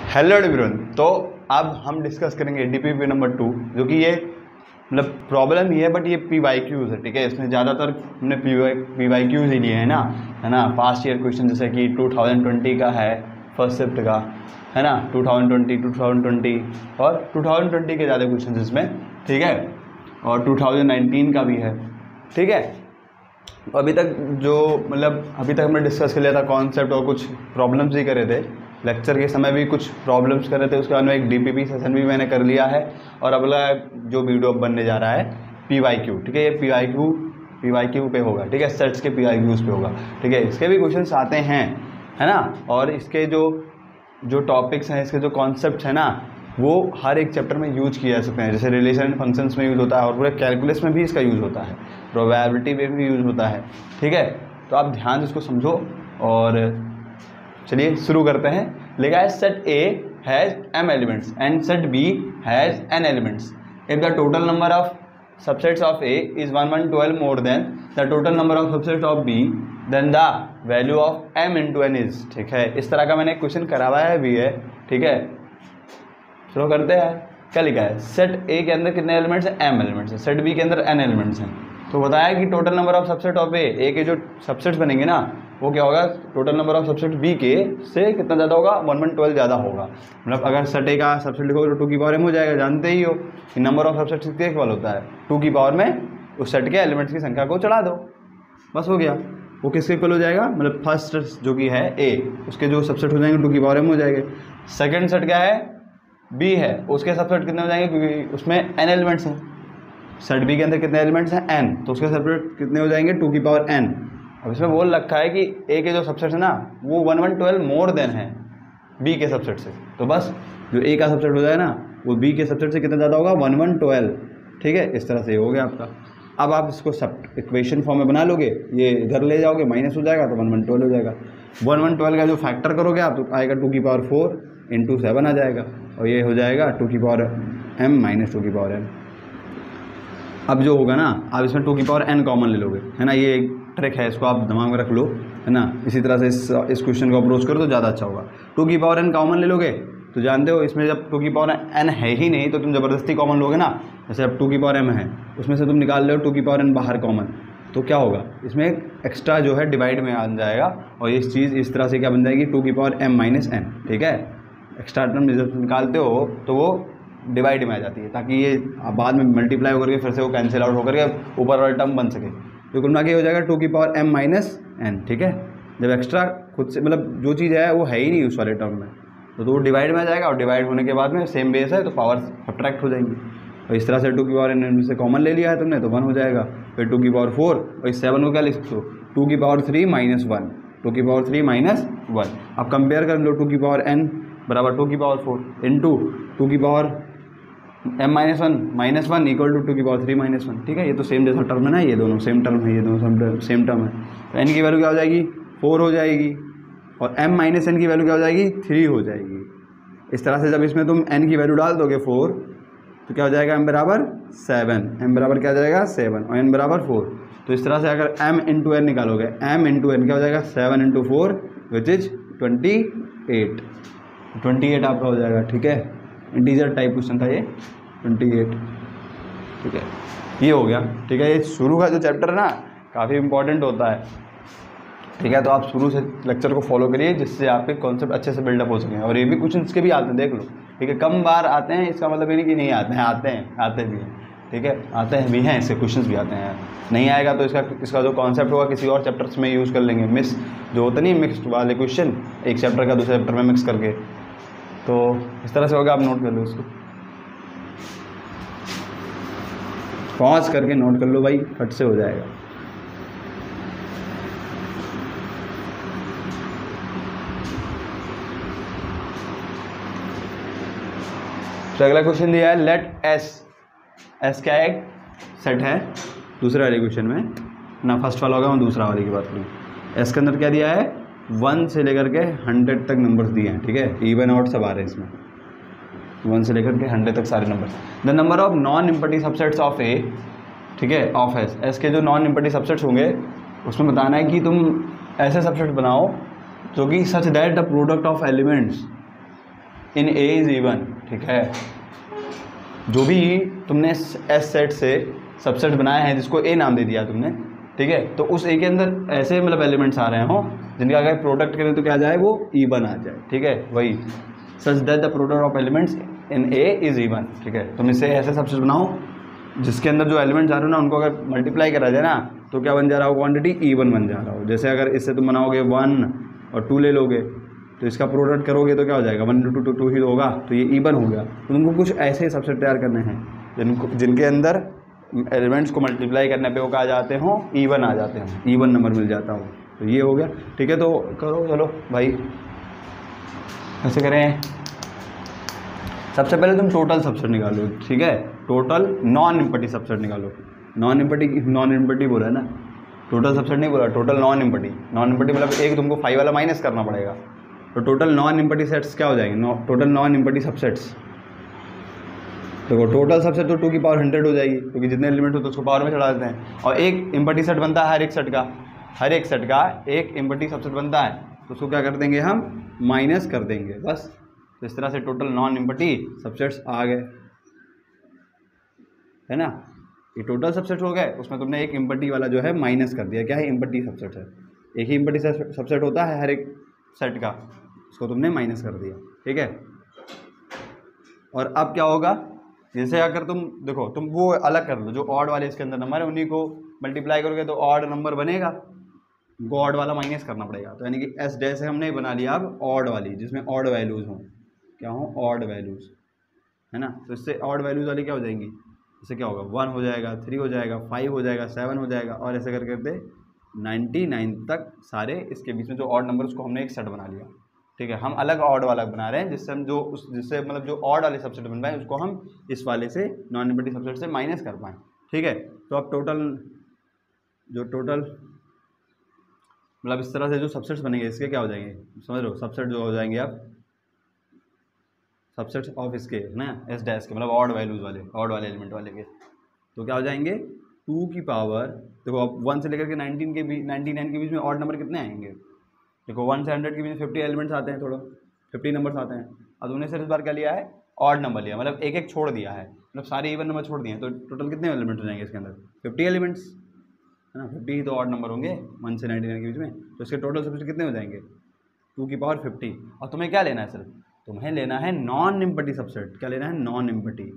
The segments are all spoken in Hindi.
Hello everyone. तो अब हम डिस्कस करेंगे डीपीपी नंबर 2, जो कि ये मतलब प्रॉब्लम ही है बट ये PYQs है। ठीक है, इसमें ज़्यादातर हमने PYQs ही लिए हैं ना, है ना। पास्ट ईयर क्वेश्चन जैसे कि 2020 का है, फर्स्ट शिफ्ट का है ना, 2020 और 2020 के ज़्यादा क्वेश्चन इसमें। ठीक है, और 2019 का भी है। ठीक है, अभी तक जो मतलब अभी तक हमने डिस्कस कर लिया था कॉन्सेप्ट और कुछ प्रॉब्लम्स ही करे थे। लेक्चर के समय भी कुछ प्रॉब्लम्स कर रहे थे, उसके बाद में एक डीपीपी सेशन भी मैंने कर लिया है। और अगला जो वीडियो बनने जा रहा है PYQ। ठीक है, ये PYQ पे होगा। ठीक है, सेट्स के PYQs पे होगा। ठीक है, इसके भी क्वेश्चंस आते हैं, है ना। और इसके जो टॉपिक्स हैं, इसके जो कॉन्सेप्ट है ना, वो हर एक चैप्टर में यूज किया जा सकते हैं। जैसे रिलेशन एंड फंक्शंस में यूज़ होता है और पूरे कैलकुलस में भी इसका यूज़ होता है, प्रोबेबिलिटी में भी यूज़ होता है। ठीक है, तो आप ध्यान से इसको समझो और चलिए शुरू करते हैं। लिखा है set A has m elements and set B has n elements if the total number of subsets of A is 112 more than the total number of subsets of B then the value of m into n is. ठीक है, इस तरह का मैंने क्वेश्चन करवाया भी है। ठीक है, शुरू करते हैं। क्या लिखा है, सेट A के अंदर कितने एलिमेंट्स हैं, m एलिमेंट्स हैं। सेट B के अंदर n एलिमेंट्स हैं। तो बताया कि total number of subset of A के जो सबसेट्स बनेंगे ना, वो क्या होगा, total number of subset B के से कितना ज़्यादा होगा, 112 ज़्यादा होगा। मतलब अगर सेट A का सबसेट लिखोगे तो 2 की पावर m हो जाएगा। जानते ही हो कि नंबर ऑफ सबसेट्स किसके इक्वल होता है, 2 की पावर में उस सेट के एलिमेंट्स की संख्या को चढ़ा दो, बस हो गया। वो किसके इक्वल हो जाएगा, मतलब फर्स्ट जो कि है A, उसके जो सबसेट हो जाएंगे 2 की पावर m हो जाएंगे। सेकेंड सेट क्या है, B है, उसके सबसेट कितने हो जाएंगे, क्योंकि उसमें n एलिमेंट्स हैं। सेट B के अंदर कितने एलिमेंट्स हैं, n, तो उसके सबसेट कितने हो जाएंगे, 2 की पावर n। अब इसमें बोल रखा है कि A के जो सबसेट है ना, वो 112 मोर देन है B के सबसेट से। तो बस जो A का सबसेट हो जाए ना, वो B के सबसेट से कितना ज़्यादा होगा, 112। ठीक है, इस तरह से हो गया आपका। अब आप इसको सब इक्वेशन फॉर्म में बना लोगे, ये इधर ले जाओगे, माइनस हो जाएगा तो 112 हो जाएगा। 112 का जो फैक्टर करोगे आप, तो आएगा 2 की पावर 4 इंटू 7 आ जाएगा, और ये हो जाएगा 2 की पावर m माइनस 2 की पावर m। अब जो होगा ना, आप इसमें 2 की पावर n कॉमन ले लोगे, है ना। ये एक ट्रिक है, इसको आप दिमाग में रख लो, है ना। इसी तरह से इस क्वेश्चन को अप्रोच करो तो ज़्यादा अच्छा होगा। 2 की पावर n कॉमन ले लोगे तो जानते हो इसमें जब 2 की पावर n है ही नहीं तो तुम ज़बरदस्ती कॉमन लोगे ना। जैसे अब 2 की पावर m है, उसमें से तुम निकाल रहे हो 2 की पावर n बाहर कॉमन, तो क्या होगा, इसमें एक्स्ट्रा जो है डिवाइड में आ जाएगा, और ये चीज़ इस तरह से क्या बन जाएगी, 2 की पावर m माइनस n। ठीक है, एक्स्ट्रा टर्म जब निकालते हो तो वो डिवाइड में आ जाती है, ताकि ये बाद में मल्टीप्लाई होकर के फिर से वो कैंसिल आउट होकर के ऊपर वाला टर्म बन सके। तो कुल मिला के हो जाएगा 2 की पावर m माइनस n। ठीक है, जब एक्स्ट्रा खुद से मतलब जो चीज़ है वो है ही नहीं उस वाले टर्म में, तो वो डिवाइड में आ जाएगा, और डिवाइड होने के बाद में सेम बेस है तो पावर सब्ट्रैक्ट हो जाएंगी। और इस तरह से 2 की पावर n में से कॉमन ले लिया है तुमने तो 1 हो जाएगा। फिर 2 की पावर 4, और इस 7 को क्या लिख सकते हो, 2 की पावर 3 माइनस 1, 2 की पावर 3 माइनस 1। अब कंपेयर कर लो, 2 की पावर n बराबर 2 की पावर 4 इंटू 2 की power m minus 1 equal to 2 की पावर 3 माइनस 1। ठीक है, ये तो सेम जैसा टर्म है ना, ये दोनों सेम टर्म है, ये दोनों सेम टर्म है। तो n की वैल्यू क्या हो जाएगी, 4 हो जाएगी, और m माइनस n की वैल्यू क्या हो जाएगी, 3 हो जाएगी। इस तरह से जब इसमें तुम n की वैल्यू डाल दोगे 4, तो क्या हो जाएगा, m बराबर 7, m बराबर क्या हो जाएगा 7, और n बराबर 4। तो इस तरह से अगर m इंटू n निकालोगे, m इंटू n क्या हो जाएगा, 7 इंटू 4 विच इज 28 आपका हो जाएगा। ठीक है, इंटीजर टाइप क्वेश्चन था ये, 28। ठीक है, ये हो गया। ठीक है, ये शुरू का जो चैप्टर है ना, काफ़ी इंपॉर्टेंट होता है। ठीक है, तो आप शुरू से लेक्चर को फॉलो करिए, जिससे आपके कॉन्सेप्ट अच्छे से बिल्डअप हो सकें। और ये भी क्वेश्चन के भी आते हैं, देख लो। ठीक है, कम बार आते हैं इसका मतलब ये नहीं कि नहीं आते हैं, आते भी हैं। ठीक है, आते हैं भी हैं, इसके क्वेश्चन भी आते हैं। नहीं आएगा तो इसका जो कॉन्सेप्ट होगा किसी और चैप्टर्स में यूज़ कर लेंगे। मिस जो होता नहीं, मिक्स्ड वाले क्वेश्चन, एक चैप्टर का दूसरे चैप्टर में मिक्स करके, तो इस तरह से होगा। आप नोट कर लो इसको, पॉज करके नोट कर लो भाई, फट से हो जाएगा। तो अगला क्वेश्चन दिया है, लेट एस क्या है, एक सेट है। दूसरे वाले क्वेश्चन में ना, फर्स्ट वाला होगा, मैं दूसरा वाले की बात करूँ। एस के अंदर क्या दिया है, 1 से लेकर के 100 तक नंबर्स दिए हैं। ठीक है, इवन आउट सब आ रहे हैं इसमें, 1 से लेकर के 100 तक सारे नंबर। The number of non empty subsets of A, ठीक है, ऑफ एस के जो नॉन इम्पटी सबसेट्स होंगे उसमें बताना है कि तुम ऐसे सबसेट बनाओ जो कि such that the product of elements in A is even, ठीक है। जो भी तुमने एस सेट से सबसेट बनाया है जिसको ए नाम दे दिया तुमने, ठीक है, तो उस ए के अंदर ऐसे मतलब एलिमेंट्स आ रहे हो जिनका अगर प्रोडक्ट करें तो क्या आ जाए, वो इवन आ जाए, ठीक है। वही such that the product of elements in A is even, ठीक है। तुम इसे ऐसे सबसेट बनाओ जिसके अंदर जो एलिमेंट्स आ रहे हो ना उनको अगर मल्टीप्लाई करा जाए ना तो क्या बन जा रहा हो, क्वांटिटी इवन बन जा रहा हो। जैसे अगर इससे तुम बनाओगे 1 और 2 ले लोगे तो इसका प्रोडक्ट करोगे तो क्या हो जाएगा, 1 into 2 ही तो होगा, तो ये इवन हो गया। तो तुमको कुछ ऐसे सबसेट तैयार करने हैं जिनके अंदर एलिमेंट्स को मल्टीप्लाई करने पे वो क्या आ जाते हो, इवन आ जाते हैं, इवन नंबर मिल जाता हो। तो ये हो गया, ठीक है। तो करो चलो भाई, ऐसे करें। सबसे पहले तुम टोटल सबसेट निकालो, ठीक है। टोटल नॉन इम्पटी सबसेट निकालो। नॉन इम्पटी बोला है ना, टोटल सबसेट नहीं बोला, total non empty. Non empty मतलब एक तुमको 5 वाला माइनस करना पड़ेगा। तो टोटल नॉन इम्पटी सेट्स क्या हो जाएंगे, टोटल नॉन इम्पटी सबसेट्स। देखो टोटल सबसेट तो 2 की पावर 100 हो जाएगी, क्योंकि जितने एलिमेंट होते हैं उसको पावर में चढ़ा देते हैं। और एक इम्पटी सेट बनता है हर एक सेट का एक इम्पटी सबसेट बनता है, तो उसको क्या कर देंगे हम, माइनस कर देंगे बस। तो इस तरह से टोटल नॉन इम्पटी सबसेट्स आ गए, है ना। ये टोटल सबसेट हो गए, उसमें तुमने एक इम्पटी वाला जो है माइनस कर दिया। क्या है, इम्पटी सबसेट है, एक ही इम्पटी सबसेट होता है हर एक सेट का, उसको तुमने माइनस कर दिया, ठीक है। और अब क्या होगा, जैसे अगर तुम देखो, तुम वो अलग कर लो, जो ऑड वाले इसके अंदर नंबर है उन्हीं को मल्टीप्लाई करोगे तो ऑड नंबर बनेगा, उनको ऑड वाला माइनस करना पड़ेगा। तो यानी कि एस डैश हमने बना लिया अब ऑड वाली, जिसमें ऑड वैल्यूज़ हों, क्या हों, ऑड वैल्यूज़, है ना। तो इससे ऑड वैल्यूज़ वाली क्या हो जाएंगी, इससे क्या होगा, 1 हो जाएगा, 3 हो जाएगा, 5 हो जाएगा, 7 हो जाएगा, और ऐसे करके करते 99 तक सारे इसके बीच में जो ऑड नंबर उसको हमने एक सेट बना लिया, ठीक है। हम अलग ऑड वाला बना रहे हैं जिससे हम जिससे मतलब जो ऑड वाले सबसेट बन पाए उसको हम इस वाले से नॉन इम्पटी सबसेट से माइनस कर पाएँ, ठीक है। तो अब टोटल मतलब इस तरह से जो सबसेट्स बनेंगे इसके क्या हो जाएंगे, समझ लो, सबसेट जो हो जाएंगे अब सबसेट्स ऑफ इसके ना एस डैश के, मतलब ऑड वैल्यूज़ वाले, ऑड वाले एलिमेंट वाले के, तो क्या हो जाएंगे 2 की पावर, देखो अब 1 से लेकर के 99 के बीच में ऑड नंबर कितने आएंगे, देखो 1 से 100 के बीच में 50 एलिमेंट्स आते हैं, थोड़ा 50 नंबर्स आते हैं। अब उन्होंने सिर्फ इस बार क्या लिया है, ऑड नंबर लिया, मतलब एक एक छोड़ दिया है, मतलब सारे इवन नंबर छोड़ दिए हैं। तो टोटल कितने एलिमेंट्स हो जाएंगे इसके अंदर, 50 एलिमेंट्स, है ना। 50 ही तो ऑड नंबर होंगे 1 से 99 के बीच में, तो इसके टोटल सबसेट कितने हो जाएंगे, 2 की पावर 50। और तुम्हें क्या लेना है, सिर्फ तुम्हें लेना है नॉन इम्पटी सबसेट। क्या लेना है, नॉन इम्पटी।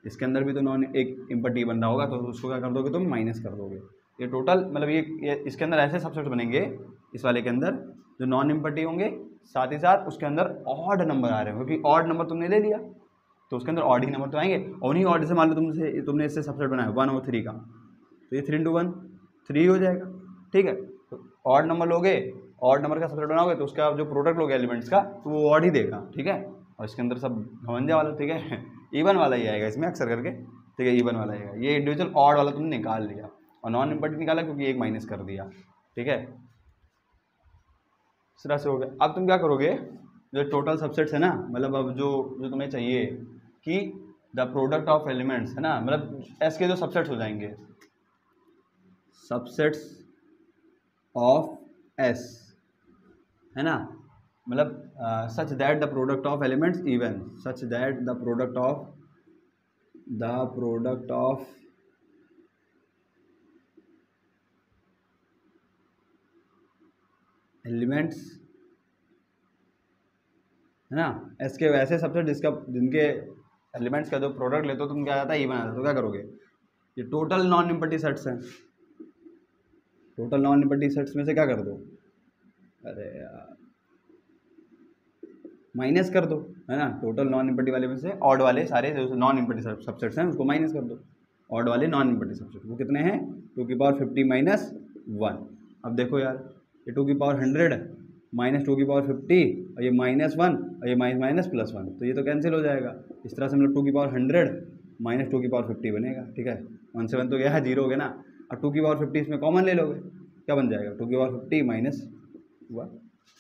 इसके अंदर भी तो नॉन एक इम्पटी बन रहा होगा, तो उसको क्या कर दोगे तुम, माइनस कर दोगे। ये टोटल मतलब ये इसके अंदर ऐसे सबसेट बनेंगे इस वाले के अंदर जो नॉन इम्पटी होंगे, साथ ही साथ उसके अंदर ऑड नंबर आ रहे हैं, क्योंकि ऑड नंबर तुमने ले लिया तो उसके अंदर ऑड ही नंबर तो आएंगे। और उन्हीं ऑड से मान लो तुमने इससे सबसेट बनाया 1 और 3 का, तो ये 3 into 1 3 हो जाएगा, ठीक है। तो ऑड नंबर लोगे, ऑड नंबर का सबसेट बनाओगे तो उसका जो प्रोडक्ट लोगे एलिमेंट्स का, तो वो ऑड ही देगा, ठीक है। और इसके अंदर सब घमंजा वाला, ठीक है, इवन वाला ही आएगा इसमें अक्सर करके, ठीक है, इवन वाला आएगा। ये इंडिविजुअल ऑड वाला तुमने निकाल लिया और नॉन इम्पटी निकाला क्योंकि एक माइनस कर दिया, ठीक है। इस तरह से हो गया। अब तुम क्या करोगे, जो टोटल सबसेट्स है ना, मतलब अब जो तुम्हें चाहिए कि द प्रोडक्ट ऑफ एलिमेंट्स, है ना, मतलब एस के जो सबसेट्स हो जाएंगे, सबसेट्स ऑफ एस, है ना, मतलब such that the product of elements even, such that the product of elements, है ना, एस के वैसे सबसेट जिनके एलिमेंट्स का जो प्रोडक्ट लेते हो तुम क्या आता है, इवन आता है। तो क्या करोगे, ये टोटल नॉन इम्पटी सेट्स हैं, टोटल नॉन इम्पटी सेट्स में से क्या कर दो, अरे यार माइनस कर दो, है ना। टोटल नॉन इम्पटी वाले में से ऑड वाले सारे जो नॉन इम्पटी सबसेट्स हैं उसको माइनस कर दो। ऑड वाले नॉन इम्पटी सबसेट वो कितने हैं, 2 की पावर 50 माइनस 1। अब देखो यार, ये 2 की पावर 100 माइनस 2 की पावर 50 और ये -1 और ये माइनस +1, तो ये तो कैंसिल हो जाएगा। इस तरह से मतलब 2 की पावर 100 माइनस 2 की पावर 50 बनेगा, ठीक है। 1 से 1 तो गया है, 0 हो गया ना। और 2 की पावर 50 इसमें कॉमन ले लोगे, क्या बन जाएगा, 2 की पावर 50 माइनस 1।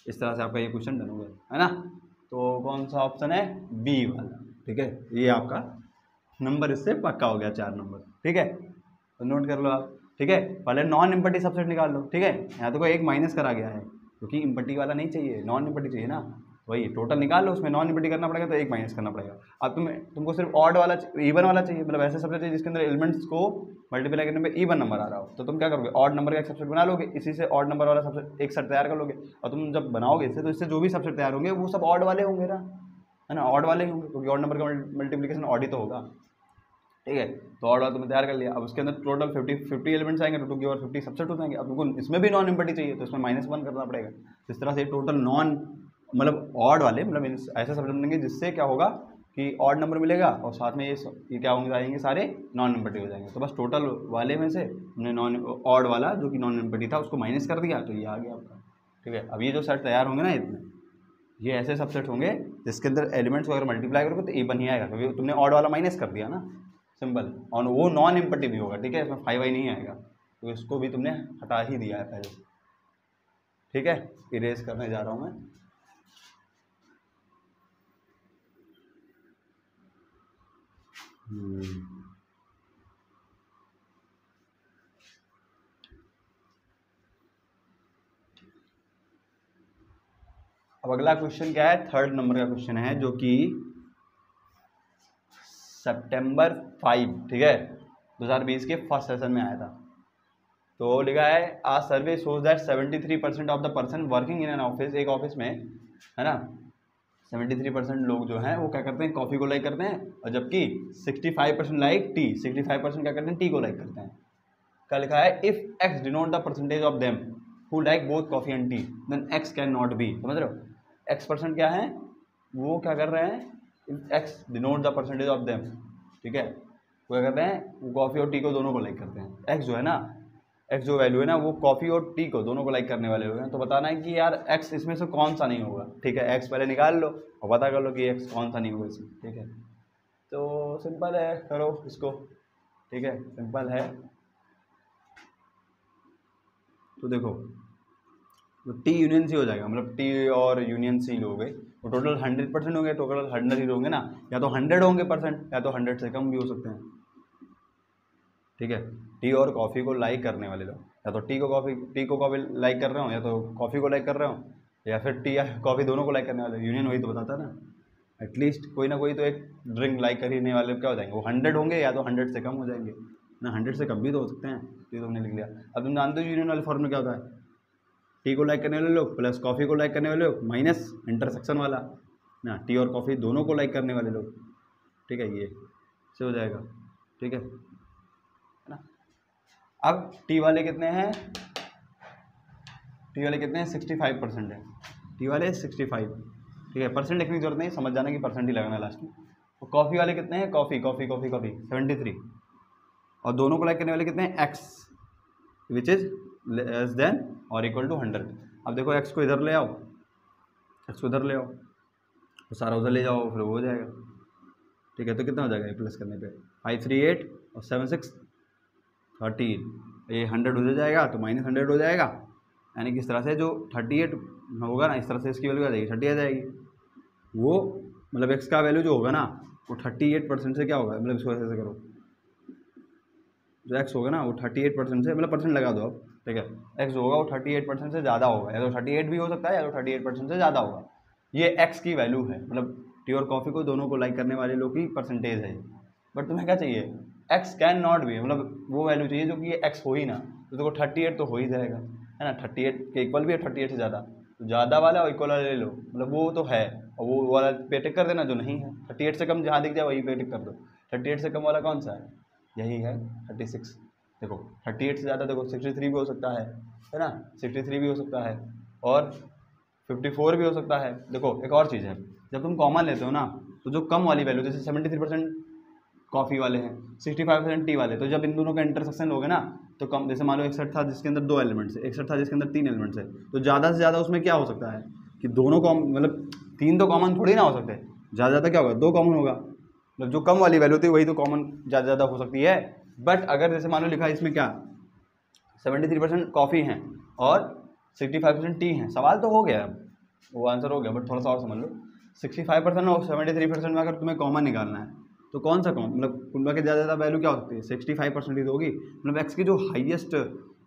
इस तरह से आपका ये क्वेश्चन डन हो गया, है ना। तो कौन सा ऑप्शन है, बी वाला, ठीक है। ये आपका नंबर इससे पक्का हो गया, 4 नंबर, ठीक है। तो नोट कर लो आप, ठीक है। पहले नॉन इम्पटी सबसेट निकाल लो, ठीक है। यहाँ तो कोई एक माइनस करा गया है क्योंकि इम्पटी वाला नहीं चाहिए, नॉन इम्पटी चाहिए ना। वही टोटल निकाल लो, उसमें नॉन इम्पटी करना पड़ेगा तो एक माइनस करना पड़ेगा। अब तुमको सिर्फ ऑड वाला इवन वाला चाहिए, मतलब ऐसे सब्सेट चाहिए जिसके अंदर एलिमेंट्स को मल्टीप्लाई करने पे इवन नंबर आ रहा हो, तो तुम क्या करोगे, ऑड नंबर का एक सबसेट बना लोगे, इसी से ऑड नंबर वाला सबसेट एक सेट तैयार कर लोगे, और तुम जब बनाओगे इससे तो इससे जो भी सबसेट तैयार होंगे वो सब ऑड वाले होंगे ना, है ना, ऑड वाले ही होंगे, क्योंकि ऑड नंबर का मल्टीप्लिकेशन ऑड ही तो होगा, ठीक है। तो ऑड वाला तुमने तैयार कर लिया। अब उसके अंदर टोटल 50 एलिमेंट्स आएंगे, तो 2 की और 50 सबसेट हो जाएंगे। अब तुमको इसमें भी नॉन इम्पटी चाहिए तो इसमें -1 करना पड़ेगा। इस तरह से टोटल नॉन मतलब ऑड वाले मतलब ऐसे सबसेट बनेंगे जिससे क्या होगा कि ऑड नंबर मिलेगा और साथ में ये क्या होंगे आएंगे सारे नॉन इम्पटी हो जाएंगे। तो बस टोटल वाले में से हमने नॉन ऑड वाला जो कि नॉन इम्पटी था उसको माइनस कर दिया, तो ये आ गया आपका, ठीक है। अब ये जो सेट तैयार होंगे ना इसमें, ये ऐसे सबसेट होंगे जिसके अंदर एलिमेंट्स को अगर मल्टीप्लाई करोगे तो इवन ही आएगा, क्योंकि तुमने ऑड वाला माइनस कर दिया ना, सिंपल। और वो नॉन इम्पटी भी होगा, ठीक है, इसमें 5i नहीं आएगा, तो इसको भी तुमने हटा ही दिया है पहले, ठीक है। इरेज करने जा रहा हूँ मैं। अब अगला क्वेश्चन क्या है, 3rd नंबर का क्वेश्चन है जो कि September 5, ठीक है, 2020 के फर्स्ट सेशन में आया था। तो लिखा है a survey shows that 73% of the person working in an office, एक ऑफिस में, है ना, 73% लोग जो हैं वो क्या करते हैं, कॉफ़ी को लाइक करते हैं, और जबकि 65% लाइक टी, 65% क्या करते हैं, टी को लाइक करते हैं। क्या लिखा है, if X denote the percentage of them who like both coffee and tea then X can not be, समझ रहे हो, एक्स परसेंट क्या है, वो क्या कर रहे हैं, x denote the percentage of them, ठीक है, वो क्या करते हैं, वो कॉफ़ी और टी को दोनों को लाइक करते हैं। एक्स जो है ना, एक्स जो वैल्यू है ना, वो कॉफ़ी और टी को दोनों को लाइक करने वाले लोग हैं। तो बताना है कि यार एक्स इसमें से कौन सा नहीं होगा, ठीक है, एक्स पहले निकाल लो और पता कर लो कि एक्स कौन सा नहीं होगा इसमें, ठीक है। तो सिंपल है, करो इसको, ठीक है, सिंपल है। तो देखो तो टी यूनियन सी हो जाएगा, मतलब टी और यूनियन सी लोगे तो टोटल 100% होंगे, टोटल 100 ही होंगे ना, या तो 100 होंगे परसेंट या तो 100 से कम भी हो सकते हैं, ठीक है। टी और कॉफ़ी को लाइक करने वाले लोग, या तो टी को कॉफ़ी लाइक कर रहे हो, या तो कॉफ़ी को लाइक कर रहे हो, या फिर टी या कॉफ़ी दोनों को लाइक करने वाले, यूनियन वही तो बताता है ना। एटलीस्ट कोई ना कोई तो एक ड्रिंक लाइक करने वाले क्या हो जाएंगे, वो 100 होंगे या तो 100 से कम हो जाएंगे ना, 100 से कम भी तो हो सकते हैं। तो तुमने लिख लिया। अब तुम जानते हो यूनियन वाले फॉर्म में क्या होता है, टी को लाइक करने वाले लोग प्लस कॉफ़ी को लाइक करने वाले लोग माइनस इंटरसेक्शन वाला ना, टी और कॉफ़ी दोनों को लाइक करने वाले लोग, ठीक है, ये से हो जाएगा, ठीक है ना। अब टी वाले कितने हैं, टी वाले कितने हैं, 65% है, टी वाले 65, ठीक है, परसेंट लिखने की जरूरत नहीं, समझ जाना कि परसेंट ही लगाना लास्ट में। और कॉफ़ी वाले कितने हैं, कॉफ़ी 73, और दोनों को लाइक करने वाले कितने हैं, x which is less than और इक्वल टू 100। अब देखो एक्स को इधर ले आओ, एक्स को इधर ले आओ, तो सारा उधर ले जाओ, फिर वो हो जाएगा, ठीक है। तो कितना हो जाएगा, प्लस करने पे 5 3 8 और 7 6 13, ये 100 हो जाएगा तो -100 हो जाएगा, यानी कि इस तरह से जो 38 होगा ना, इस तरह से इसकी वैल्यू आ जाएगी 30 आ जाएगी। वो मतलब एक्स का वैल्यू जो होगा ना वो 38% से क्या होगा, मतलब इसको ऐसे करो, जो एक्स होगा ना वो 38% से, मतलब परसेंट लगा दो अब, ठीक है, एक्स जो होगा वो 38% से ज़्यादा होगा, या तो 38 भी हो सकता है या तो 38% से ज़्यादा होगा। ये एक्स की वैल्यू है, मतलब टी और कॉफ़ी को दोनों को लाइक करने वाले लोग की परसेंटेज है। बट तुम्हें क्या चाहिए, एक्स कैन नॉट बी, मतलब वो वैल्यू चाहिए जो कि ये एक्स हो ही ना, तो देखो 38 तो हो ही जाएगा, है ना, 38 के इक्वल भी है, 38 से ज़्यादा, तो ज़्यादा वाला और इक्वल वाला ले लो, मतलब वो तो है और वो वाला पे टिक कर देना जो नहीं है। 38 से कम जहाँ दिख जाए वही पे टिक कर दो। 38 से कम वाला कौन सा है, यही है 36। देखो 38 से ज़्यादा देखो 63 भी हो सकता है ना, 63 भी हो सकता है और 54 भी हो सकता है। देखो एक और चीज़ है, जब तुम कॉमन लेते हो ना तो जो कम वाली वैल्यू, जैसे 73% कॉफ़ी वाले हैं, 65% टी वाले, तो जब इन दोनों का इंटरसेक्शन लोगे ना तो कम, जैसे मान लो 61 था जिसके अंदर 2 एलिमेंट्स है, 61 था जिसके अंदर 3 एलिमेंट्स है, तो ज़्यादा से ज़्यादा उसमें क्या हो सकता है कि दोनों मतलब 3 तो कॉमन थोड़ी ना हो सकते, ज़्यादा ज़्यादा क्या होगा 2 कॉमन होगा, मतलब जो कम वाली वैल्यू थी वही तो कॉमन ज़्यादा ज़्यादा हो सकती है। बट अगर जैसे मान लो लिखा है इसमें क्या 73% कॉफ़ी हैं और 65% टी हैं, सवाल तो हो गया, वो आंसर हो गया, बट थोड़ा सा और समझ लो 65% और 73% में अगर तुम्हें कॉमन निकालना है तो कौन सा कॉमन, मतलब उनका के ज़्यादा वैल्यू क्या हो सकती है, 65% ही तो होगी, मतलब एक्स की जो हाईएस्ट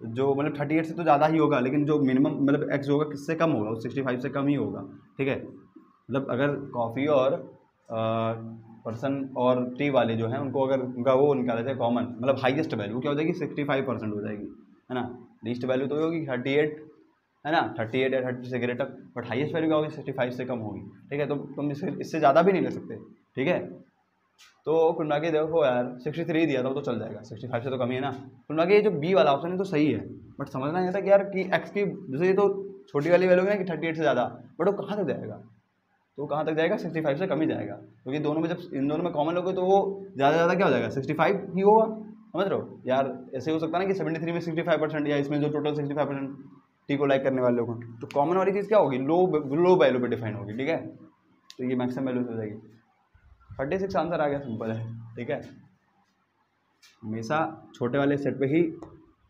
जो मतलब 38 से तो ज़्यादा ही होगा, लेकिन जो मिनिमम मतलब एक्स होगा किससे कम होगा, वो 65 से कम ही होगा, ठीक है। मतलब अगर कॉफ़ी और पर्सन और टी वाले जो हैं उनको अगर उनका वो निकाला जाए कॉमन, मतलब हाईएस्ट वैल्यू क्या हो जाएगी 65% हो जाएगी, है ना। लीस्ट वैल्यू तो होगी 38, है ना, 38 या 30 से ग्रेटर, बट हाईएस्ट वैल्यू क्या होगी 65 से कम होगी, ठीक है। तो तुम इससे ज़्यादा भी नहीं ले सकते, ठीक है। तो कुल मिला के देखो यार 63 दिया था वो तो चल जाएगा, 65 से तो कम ही है ना। कुल मिला के ये जो बी वाला ऑप्शन है तो सही है, बट समझना ये था कि यार कि एक्स की जैसे ये तो छोटी वाली वैल्यू है ना कि 38 से ज़्यादा, बट वो कहाँ तक जाएगा, तो कहाँ तक जाएगा 65 से कम ही जाएगा, क्योंकि दोनों में जब इन दोनों में कॉमन लोगे तो वो ज़्यादा ज़्यादा क्या हो जाएगा 65 ही होगा, समझ रहे हो यार। ऐसे हो सकता है ना कि 73 में 65% या इसमें जो टोटल 65% टी को लाइक करने वाले लोग हैं, तो कॉमन वाली चीज़ क्या होगी लो वैल्यू पे डिफाइन होगी, ठीक है। तो ये मैक्सिमम वैल्यू हो जाएगी। 36 आंसर आ गया, सिंपल है, ठीक है। हमेशा छोटे वाले सेट पे ही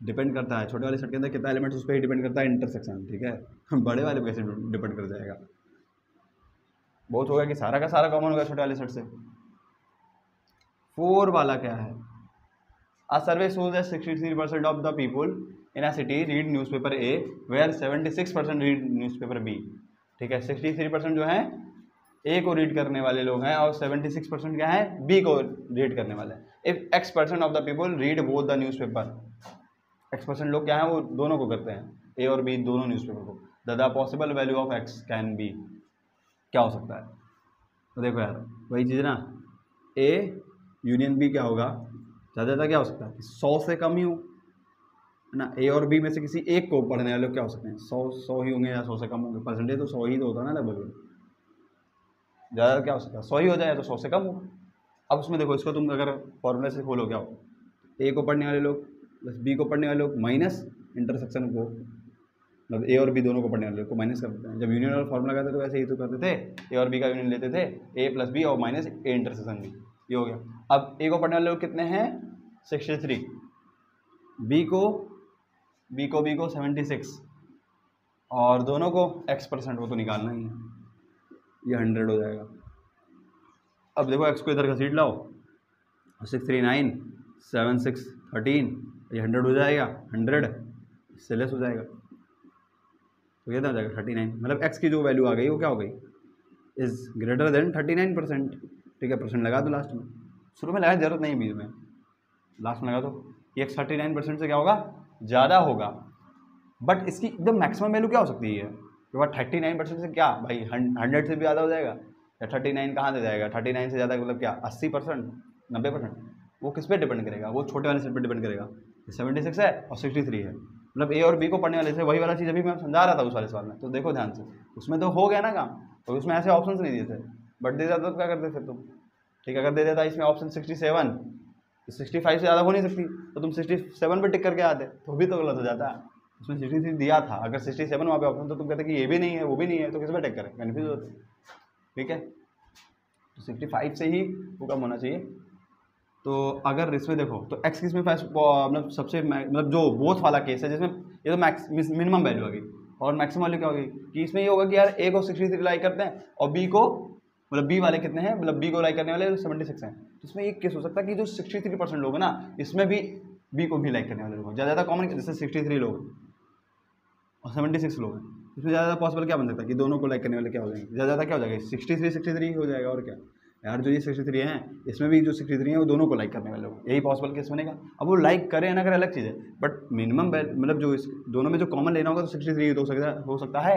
डिपेंड करता है, छोटे वाले सेट के अंदर कितना एलिमेंट्स उस पर ही डिपेंड करता है इंटरसेक्शन, ठीक है। बड़े वाले पे कैसे डिपेंड कर जाएगा, बहुत होगा कि सारा का सारा कॉमन होगा छोटे वाले सेट से। 4 वाला क्या है, a survey shows that 63% of the people in a city read newspaper A where 76% read newspaper B, ठीक है। 63% जो है ए को रीड करने वाले लोग हैं और 76% क्या है बी को रीड करने वाले हैं। If x% of the people read both the newspaper, x% लोग क्या है वो दोनों को करते हैं, ए और बी दोनों न्यूज़पेपर को, the possible value of x can be, क्या हो सकता है। तो देखो यार वही चीज़ ना, ए यूनियन बी क्या होगा, ज़्यादा ज़्यादा क्या हो सकता है 100 से कम ही हो, है ना। ए और बी में से किसी एक को पढ़ने वाले लोग क्या हो सकते हैं 100 ही होंगे या 100 से कम होंगे, परसेंटेज तो 100 ही तो होता है ना लगभग, ज़्यादा क्या हो सकता है 100 ही हो जाए तो 100 से कम हो। अब उसमें देखो इसको तुम अगर फॉर्मूले से खोलो क्या हो, ए को पढ़ने वाले लोग प्लस बी को पढ़ने वाले लोग माइनस इंटरसेक्शन को, मतलब ए और बी दोनों को पढ़ने वाले लोग को माइनस कर देते हैं। जब यूनियन वाला फॉर्मूला करते तो ऐसे ही तो करते थे, ए और बी का यूनियन लेते थे, ए प्लस बी और माइनस ए इंटरसेक्शन बी, ये हो गया। अब ए को पढ़ने वाले लोग कितने हैं 63, बी को 76, और दोनों को x% वो तो निकालना ही है, ये 100 हो जाएगा। अब देखो x को इधर घसीट लाओ, 639 7 6 13, ये 100 हो जाएगा, 100 इससे लेस हो जाएगा तो कितना हो जाएगा 39, मतलब x की जो वैल्यू आ गई वो क्या हो गई इज़ ग्रेटर देन 39%, ठीक है। परसेंट लगा दो लास्ट में, शुरू में लगाने जरूरत नहीं बीच में, लास्ट में लगा दो, ये x 39% से क्या होगा ज़्यादा होगा, बट इसकी एकदम मैक्सिमम वैल्यू क्या हो सकती है, तो 39% से क्या भाई 100 से भी ज़्यादा हो जाएगा, या 39 कहाँ से जाएगा, 39 से ज़्यादा मतलब क्या 80%, 90%, वो किस पे डिपेंड करेगा, वो छोटे वाले सेट पे डिपेंड करेगा। 76 है और 63 है, मतलब ए और बी को पढ़ने वाले से वही वाला चीज़ अभी मैं समझा रहा था उस वाले सवाल में, तो देखो ध्यान से, उसमें तो हो गया ना काम, तो उसमें ऐसे ऑप्शन नहीं दिए थे, बट दे देता तो क्या करते फिर तुम, ठीक है। अगर दे देता इसमें ऑप्शन 67 तो 65 से ज़्यादा हो नहीं सकती, तो तुम 67 पे टिक करके आते तो भी तो गलत हो जाता। उसमें 63 दिया था, अगर 67 वहाँ पे ऑप्शन तो तुम कहते कि ये भी नहीं है वो भी नहीं है, तो किस पे टिक करें, कन्फ्यूज होते, ठीक है। तो 65 से ही वो कम होना चाहिए। तो अगर इसमें देखो तो एक्स किस में मतलब सबसे मतलब जो बोथ वाला केस है जिसमें ये तो मैक्स मिनिमम वैल्यू आ गई, और मैक्सिमम वैल्यू क्या होगी कि इसमें ये होगा कि यार ए को 63 लाइक करते हैं और बी को मतलब बी वाले कितने हैं, मतलब बी को लाइक करने वाले 76 हैं, तो इसमें एक केस हो सकता है कि जो 63% लोग हैं ना इसमें भी बी को भी लाइक करने वाले लोग ज़्यादा कॉमन, जैसे 63 लोग और 76 लोग हैं, इसमें ज़्यादा पॉसिबल क्या बन सकता है कि दोनों को लाइक करने वाले क्या हो जाएंगे, ज़्यादा क्या हो जाएगा 63 हो जाएगा, और क्या यार जो ये 63 हैं इसमें भी जो 63 हैं वो दोनों को लाइक करने वाले लोग, यही पॉसिबल केस बनेगा। अब वो लाइक करें ना करें अलग चीज़ है, बट मिनिमम मतलब जो इस दोनों में जो कॉमन लेना होगा तो 63 तो हो सकता है,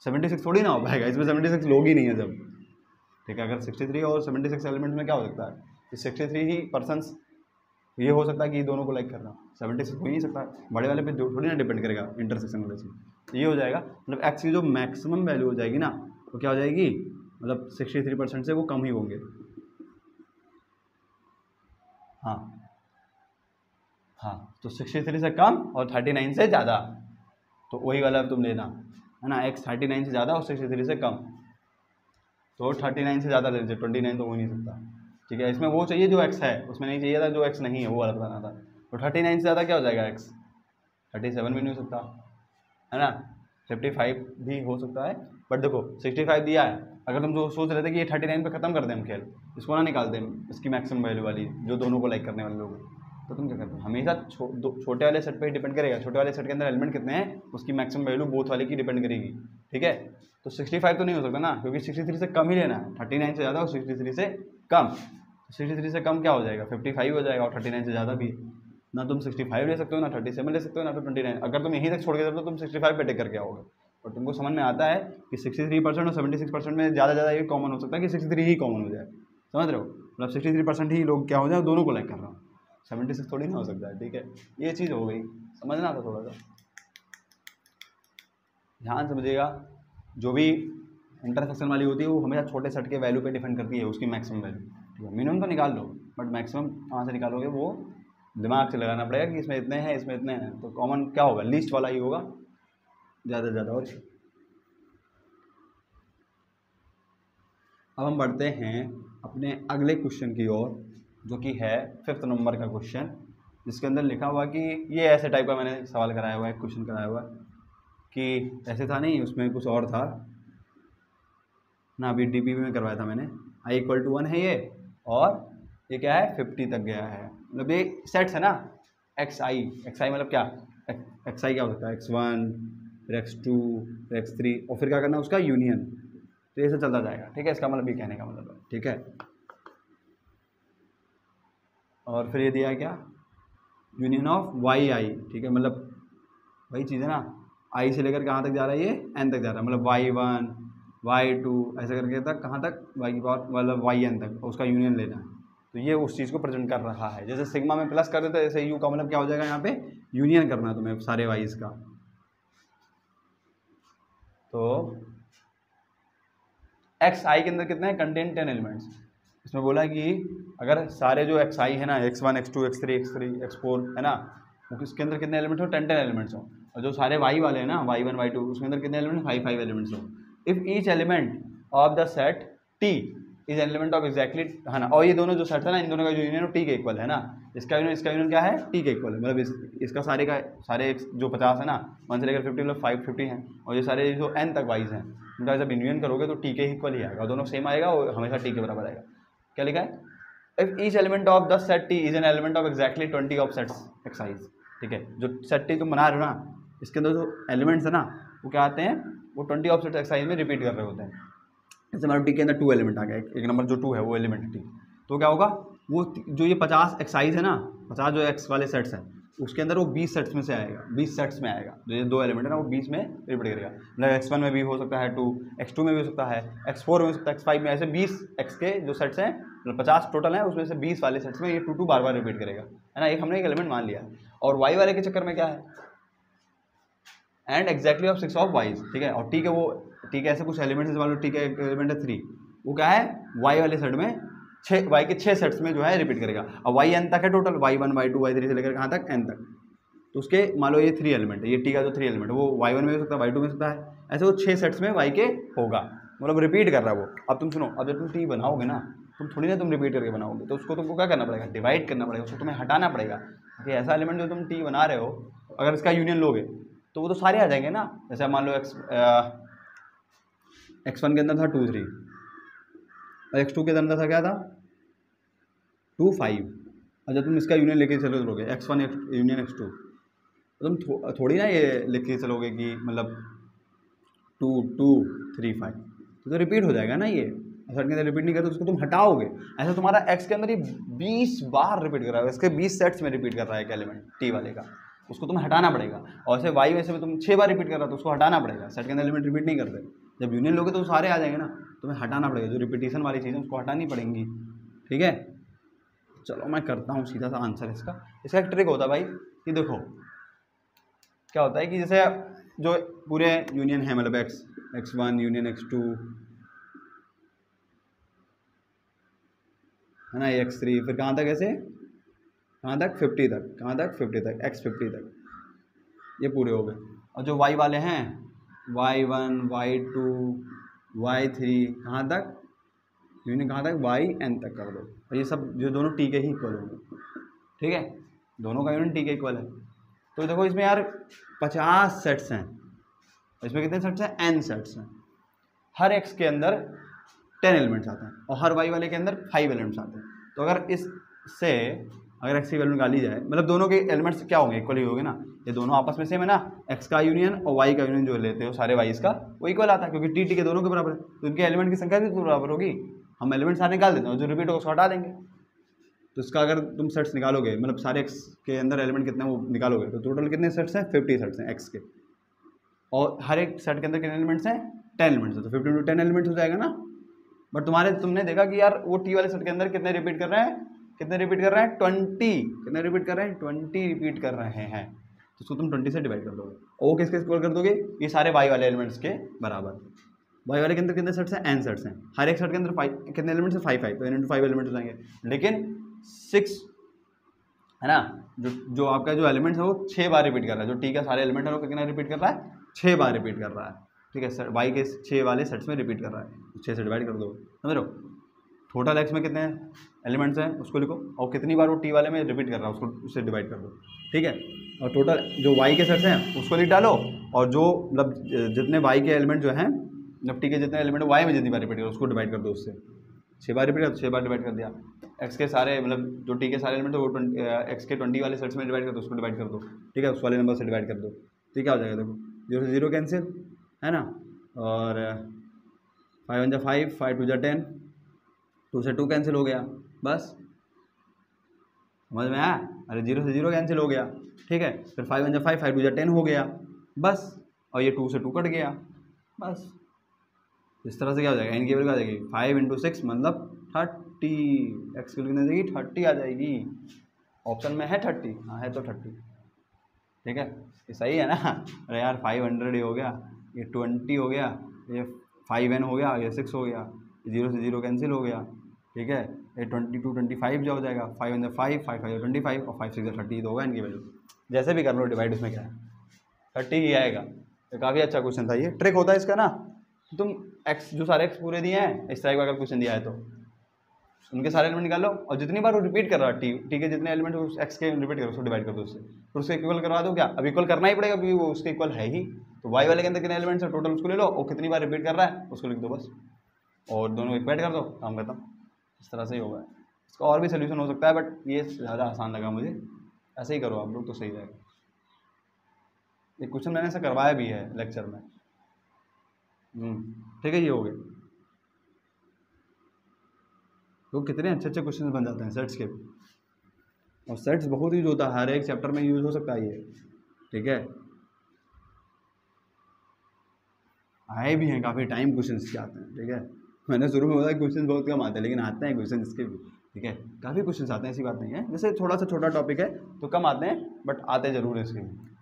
76 थोड़ी ना हो पाएगा, इसमें 76 लोग ही नहीं है जब, ठीक है। अगर 63 और 76 एलिमेंट्स में क्या हो सकता है कि 63 ही पर्सनस ये हो सकता है कि दोनों को लाइक करना, 76 हो ही नहीं सकता, बड़े वाले पे थोड़ी ना डिपेंड करेगा इंटरसेक्शन वाले से, तो ये हो जाएगा। मतलब एक्स की जो मैक्सिमम वैल्यू हो जाएगी ना तो क्या हो जाएगी, मतलब 63% से वो कम ही होंगे, हाँ हाँ, तो 63 से कम और 39 से ज़्यादा, तो वही वाला तुम लेना है ना, एक्स 39 से ज़्यादा और 63 से कम, तो 39 से ज़्यादा ले लीजिए, 29 तो हो ही नहीं सकता, ठीक है। इसमें वो चाहिए जो एक्स है, उसमें नहीं चाहिए था जो एक्स नहीं है, वो वाला बताना था। तो 39 से ज़्यादा क्या हो जाएगा एक्स, 37 भी नहीं हो सकता, है ना, 55 भी हो सकता है, बट देखो 65 दिया है, अगर तुम जो सोच रहे थे कि ये 39 पे ख़त्म कर दें हम खेल, इसको ना निकाल दें इसकी मैक्सिमम वैल्यू वाली जो दोनों को लाइक करने वाले लोग, तो तुम क्या करते हो हमेशा छोटे वाले सेट पे ही डिपेंड करेगा, छोटे वाले सेट के अंदर एलिमेंट कितने हैं उसकी मैक्सिमम वैल्यू बोथ वाले की डिपेंड करेगी, ठीक है। तो 65 तो नहीं हो सकता ना, क्योंकि 63 से कम ही लेना है। 39 से ज़्यादा और 63 से कम। 63 से कम क्या हो जाएगा, 55 हो जाएगा, और 39 से ज़्यादा भी ना तुम 65 ले सकते हो, ना 37 ले सकते हो, ना तो 29। अगर तुम यहीं तक छोड़ के चलो तो तुम 65 पे टेक करके आओगे। और तुमको समझ में आता है कि 63% और 76% में ज़्यादा ये कॉमन हो सकता है कि 63 ही कॉमन हो जाए। समझ रहे हो, मतलब 63% ही लोग क्या हो जाए, दोनों को लाइक कर रहा हूँ, 76 थोड़ी ना हो सकता है। ठीक है, ये चीज़ हो गई, समझना था थोड़ा सा, ध्यान समझिएगा। जो भी इंटरसेक्शन वाली होती है वो हमेशा छोटे सेट के वैल्यू पे डिपेंड करती है, उसकी मैक्सिमम वैल्यू। ठीक है, मिनिमम तो निकाल लो, बट मैक्सिमम कहाँ से निकालोगे वो दिमाग से लगाना पड़ेगा कि इसमें इतने हैं, इसमें इतने हैं। तो कॉमन क्या होगा, लीस्ट वाला ही होगा ज़्यादा से ज़्यादा। और अब हम बढ़ते हैं अपने अगले क्वेश्चन की ओर, जो कि है 5th नंबर का क्वेश्चन, जिसके अंदर लिखा हुआ कि ये ऐसे टाइप का मैंने सवाल कराया हुआ है, क्वेश्चन कराया हुआ है कि ऐसे था नहीं, उसमें कुछ और था ना, अभी डीपीपी में करवाया था मैंने। i = 1 है ये, और ये क्या है 50 तक गया है। मतलब ये सेट्स है ना, xi मतलब क्या, xi क्या हो सकता है, x1 फिर x2 फिर x3, और फिर क्या करना है उसका यूनियन। तो ये सब चलता जाएगा। ठीक है, इसका मतलब ये कहने का मतलब है। ठीक है, और फिर ये दिया है क्या, यूनियन ऑफ yi। ठीक है, मतलब वही चीज़ है ना, i से लेकर कहाँ तक जा रहा है, ये n तक जा रहा है, मतलब y1 y2 ऐसे करके तक, कहाँ तक, y की पावर मतलब yn तक, उसका यूनियन लेना है। तो ये उस चीज़ को प्रेजेंट कर रहा है। जैसे सिग्मा में प्लस कर देते हैं, जैसे u का मतलब क्या हो जाएगा, यहाँ पे यूनियन करना है तुम्हें सारे वाइज का। तो xi के अंदर कितने हैं, कंटेंट 10 एलिमेंट्स। इसमें बोला है कि अगर सारे जो xi है ना, x1 x2 x3 x4 है ना, तो इसके अंदर कितने एलिमेंट्स हो, 10 एलिमेंट्स हो। और जो सारे y वाले हैं ना, y1 y2, उसके अंदर कितने एलिमेंट्स, 5 एलिमेंट्स हो। If each element of the set t is element of exactly, है ना, और ये दोनों जो सेट है ना, इन दोनों का जो यूनियन t के इक्वल है ना, इसका यूनियन क्या है, t के इक्वल है। मतलब इसका सारे जो 50 है ना, 1 से लेकर 50 मतलब 550 हैं, और ये सारे जो n तक वाइज हैं, उनका जब यूनियन करोगे तो t के इक्वल ही आएगा, दोनों सेम आएगा और हमेशा t के बराबर आएगा। क्या लिखा है, if each element of the set t is an element of exactly 20 of sets xi। ठीक है, जो सेट t तुम बना रहे हो ना, इसके अंदर जो एलिमेंट्स है ना, वो क्या आते हैं, वो 20 ऑफ सेट्स xi में रिपीट कर रहे होते हैं। जैसे हमारे टी के अंदर 2 एलिमेंट आ गया, एक नंबर जो 2 है वो एलिमेंट है टी, तो क्या होगा, वो जो ये 50 एक्साइज है ना, 50 जो एक्स वाले सेट्स हैं, उसके अंदर वो 20 सेट्स में से आएगा, 20 सेट्स में आएगा। जो ये 2 एलिमेंट है ना, वो 20 में रिपीट करेगा। मतलब x1 में भी हो सकता है 2, x2 में भी हो सकता है, x4 में हो सकता है, x5 में, ऐसे 20 x के जो सेट्स हैं, मतलब 50 टोटल हैं, उसमें से 20 वाले सेट्स में ये 2 बार बार रिपीट करेगा, है ना। एक हमने एक एलिमेंट मान लिया। और y वाले के चक्कर में क्या है, and exactly of 6 of wise. ठीक है, और टी के वो टी के ऐसे कुछ एलिमेंट्स मान लो, टी का एक एलिमेंट है 3, वो क्या है y वाले सेट में 6 y के 6 सेट्स में जो है रिपीट करेगा। अब y n तक है टोटल, y1 y2 y3 से लेकर कहाँ तक n तक। तो उसके मान लो ये 3 एलिमेंट है, ये टी का जो 3 एलिमेंट है वो y1 में हो सकता है, y2 में हो सकता है, ऐसे वो 6 सेट्स में y के होगा, मतलब रिपीट कर रहा है वो। अब तुम सुनो, अब जब तुम टी बनाओगे ना, तुम थोड़ी ना तुम रिपीट करके बनाओगे, तो उसको तुमको क्या करना पड़ेगा, डिवाइड करना पड़ेगा, उसको तुम्हें हटाना पड़ेगा। कि ऐसा एलिमेंट जो तुम टी बना रहे हो, अगर इसका यूनियन लोगे तो वो तो सारे आ जाएंगे ना। जैसे मान लो x1 के अंदर था 2 3, और x2 के अंदर था क्या था 2 5। और जब तुम इसका यूनियन लेके चलोगे x1 यूनियन x2, तो तुम थोड़ी ना ये लिख के चलोगे कि मतलब 2 2 3 5, तो रिपीट हो जाएगा ना। ये सेट के अंदर रिपीट नहीं करते, उसको तुम हटाओगे। ऐसा तुम्हारा x के अंदर ये 20 बार रिपीट कर रहा है, इसके 20 सेट्स में रिपीट कर रहा है एक एलिमेंट टी वाले का, उसको तुम हटाना पड़ेगा। और ऐसे y वैसे में तुम 6 बार रिपीट कर रहा है, तो उसको हटाना पड़ेगा। सेट के अंदर एलिमेंट रिपीट नहीं करते, जब यूनियन लोगे तो सारे आ जाएंगे ना, तुम्हें हटाना पड़ेगा। जो रिपीटेशन वाली चीज़ें उसको हटानी पड़ेंगी। ठीक है, चलो मैं करता हूँ सीधा सा आंसर इसका। इसका एक ट्रिक होता है भाई, कि देखो क्या होता है कि जैसे जो पूरे यूनियन है, मतलब x1 यूनियन x2 है ना, x3, फिर कहाँ तक, ऐसे कहाँ तक 50 तक, कहाँ तक 50 तक, x50 तक, ये पूरे हो गए। और जो y वाले हैं y1 y2 y3 कहाँ तक यूनियन, कहाँ तक yn तक कर दो। और ये सब जो दोनों टी के ही इक्वल होंगे। ठीक है, दोनों का यूनियन टी के इक्वल है। तो देखो इसमें यार 50 सेट्स हैं, इसमें कितने सेट्स हैं, n सेट्स हैं। हर x के अंदर 10 एलिमेंट्स आते हैं, और हर y वाले के अंदर 5 एलिमेंट्स आते हैं। तो अगर इससे अगर x की वैल्यू निकाली जाए, मतलब दोनों के एलिमेंट्स क्या होंगे, इक्वल ही होंगे ना, ये दोनों आपस में सेम है ना, x का यूनियन और y का यूनियन जो लेते हो सारे y's का वो इक्वल आता है, क्योंकि t के दोनों के बराबर है, तो इनके एलिमेंट की संख्या भी तो बराबर होगी। हम एलिमेंट सारे निकाल देते हैं, जो रिपीट होगा उसको हटा देंगे। तो इसका अगर तुम सेट्स निकालोगे, मतलब सारे x के अंदर एलिमेंट कितने वो निकालोगे, तो टोटल कितने सेट्स हैं, 50 सेट्स हैं x के, और हर एक सेट के अंदर कितने एलिमेंट्स हैं, 10 एलिमेंट्स हैं, तो 50 × 10 एलिमेंट्स हो जाएगा ना। बट तुमने देखा कि यार वो टी वाले सेट के अंदर कितने रिपीट कर रहे हैं, 20 कितने रिपीट कर रहे हैं, 20 रिपीट कर रहे हैं, तो उसको तुम 20 से डिवाइड कर दोगे, ओ किसके इक्वल कर दोगे, ये सारे वाई वाले एलिमेंट्स के बराबर। वाई वाले के अंदर कितने सेट्स हैं, n सेट्स हैं, हर एक सेट के अंदर 5 कितने एलिमेंट्स हैं, 5 तो n × 5 एलिमेंट्स हो जाएंगे, लेकिन 6 है ना, जो आपका जो एलिमेंट्स है वो 6 बार रिपीट कर रहा है, जो टी का सारे एलिमेंट है वो कितना रिपीट कर रहा है, 6 बार रिपीट कर रहा है, ठीक है, वाई के 6 वाले सेट्स में रिपीट कर रहा है, 6 से डिवाइड कर दो, समझ रहे हो। टोटल एक्स में कितने एलिमेंट्स हैं उसको लिखो, और कितनी बार वो टी वाले में रिपीट कर रहा है उसको उससे डिवाइड कर दो, ठीक है, और टोटल जो वाई के सेट्स हैं उसको लिख डालो, और जो मतलब जितने वाई के एलिमेंट जो हैं, मतलब टी के जितने एलिमेंट वाई में जितनी बार रिपीट करो उसको डिवाइड कर दो उससे, 6 बार रिपीट कर, 6 बार डिवाइड कर दिया। एक्स के सारे मतलब जो टी के सारे एलिमेंट है वो एक्स के 20 वाले सेट्स में डिवाइड कर दो, उसको डिवाइड कर दो, ठीक है, उस वाले नंबर से डिवाइड कर दो, तो क्या हो जाएगा, देखो 0 से 0 कैंसिल है ना, और 5 × 5, 5 × 10, 2 से 2 कैंसिल हो गया, बस समझ में आया, अरे 0 से 0 कैंसिल हो गया, ठीक है, फिर 5 × 5, 5 × 10 हो गया, बस, और ये 2 से 2 कट गया, बस इस तरह से क्या हो जाएगा, n की वैल्यू आ जाएगी 5 × 6 मतलब 30, एक्स की वैल्यू कितनी आ जाएगी, 30 आ जाएगी, ऑप्शन में है 30, हाँ है तो 30, ठीक है, ये सही है ना। अरे यार 500 ये हो गया, ये 20 हो गया, ये 5n हो गया, ये 6 हो गया, 0 से 0 कैंसिल हो गया, ठीक है, ये 22 25 जो हो जाएगा, 5 × 5, 5 × 5 25 और 5 × 6 30 तो होगा इनकी वैल्यू, जैसे भी कर लो डिवाइड, उसमें क्या है 30 ही आएगा। तो काफ़ी अच्छा क्वेश्चन था, ये ट्रिक होता है इसका ना, तुम एक्स जो सारे एक्स पूरे दिए हैं इस तरह का अगर क्वेश्चन दिया है तो उनके सारे एलिमेंट निकाल लो, और जितनी बार वो रिपीट कर रहा है टी के जितने एलिमेंट उस एक्स के रिपीट करो, उसको डिवाइड कर दो उससे, फिर उससे इक्वल करवा दो, क्या अब इक्वल करना ही पड़ेगा क्योंकि वो उसके इक्वल है ही, तो वाई वाले के अंदर कितने एलिमेंट्स है टोटल उसको ले लो, और कितनी बार रिपीट कर रहा है उसको लिख दो बस, और दोनों इक्वेट कर दो, काम खत्म, इस तरह से ही होगा। इसका और भी सोल्यूशन हो सकता है बट ये ज़्यादा आसान लगा मुझे, ऐसे ही करो आप लोग तो सही रहेगा। ये क्वेश्चन मैंने ऐसा करवाया भी है लेक्चर में, ठीक है, ये हो गया। तो कितने अच्छे अच्छे क्वेश्चन बन जाते हैं सेट्स के, और सेट्स बहुत यूज होता है, हर एक चैप्टर में यूज हो सकता है ये, ठीक है, आए भी हैं काफ़ी टाइम क्वेश्चन के आते हैं, ठीक है, मैंने शुरू में बोला क्वेश्चन बहुत कम आते हैं, लेकिन आते हैं क्वेश्चन इसके भी, ठीक है, काफ़ी क्वेश्चन आते हैं, ऐसी बात नहीं है, जैसे थोड़ा सा छोटा टॉपिक है तो कम आते हैं बट आते जरूर है इसके भी।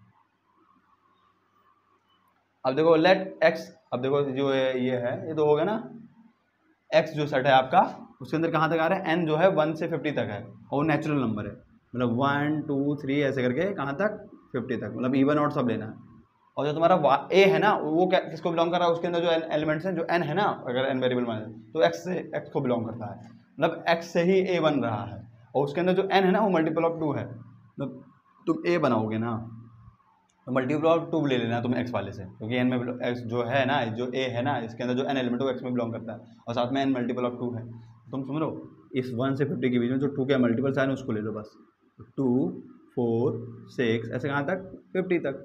अब देखो लेट एक्स, अब देखो जो ये है ये तो हो गया ना, एक्स जो सेट है आपका उसके अंदर कहाँ तक आ रहा है, n जो है 1 से 50 तक है, और नेचुरल नंबर है, मतलब 1 2 3 ऐसे करके कहाँ तक 50 तक, मतलब इवन और सब लेना है। और जो तुम्हारा ए है ना वो क्या किसको बिलोंग कर रहा है, उसके अंदर जो एलिमेंट्स हैं जो n है ना, अगर n वेरिएबल मान तो x से x को बिलोंग करता है, मतलब x से ही a बन रहा है, और उसके अंदर जो n है ना वो मल्टीपल ऑफ 2 है, मतलब तुम a बनाओगे ना तो मल्टीपल ऑफ 2 ले लेना तुम x वाले से, क्योंकि n में x जो है ना, जो a है ना इसके अंदर जो n एलिमेंट है वो x में बिलोंग करता है, और साथ में n मल्टीपल ऑफ 2 है, तुम समझ लो इस 1 से 50 के बीच में जो 2 के मल्टीपल्स आए उसको ले लो बस, 2 4 6 ऐसे कहाँ तक 50 तक,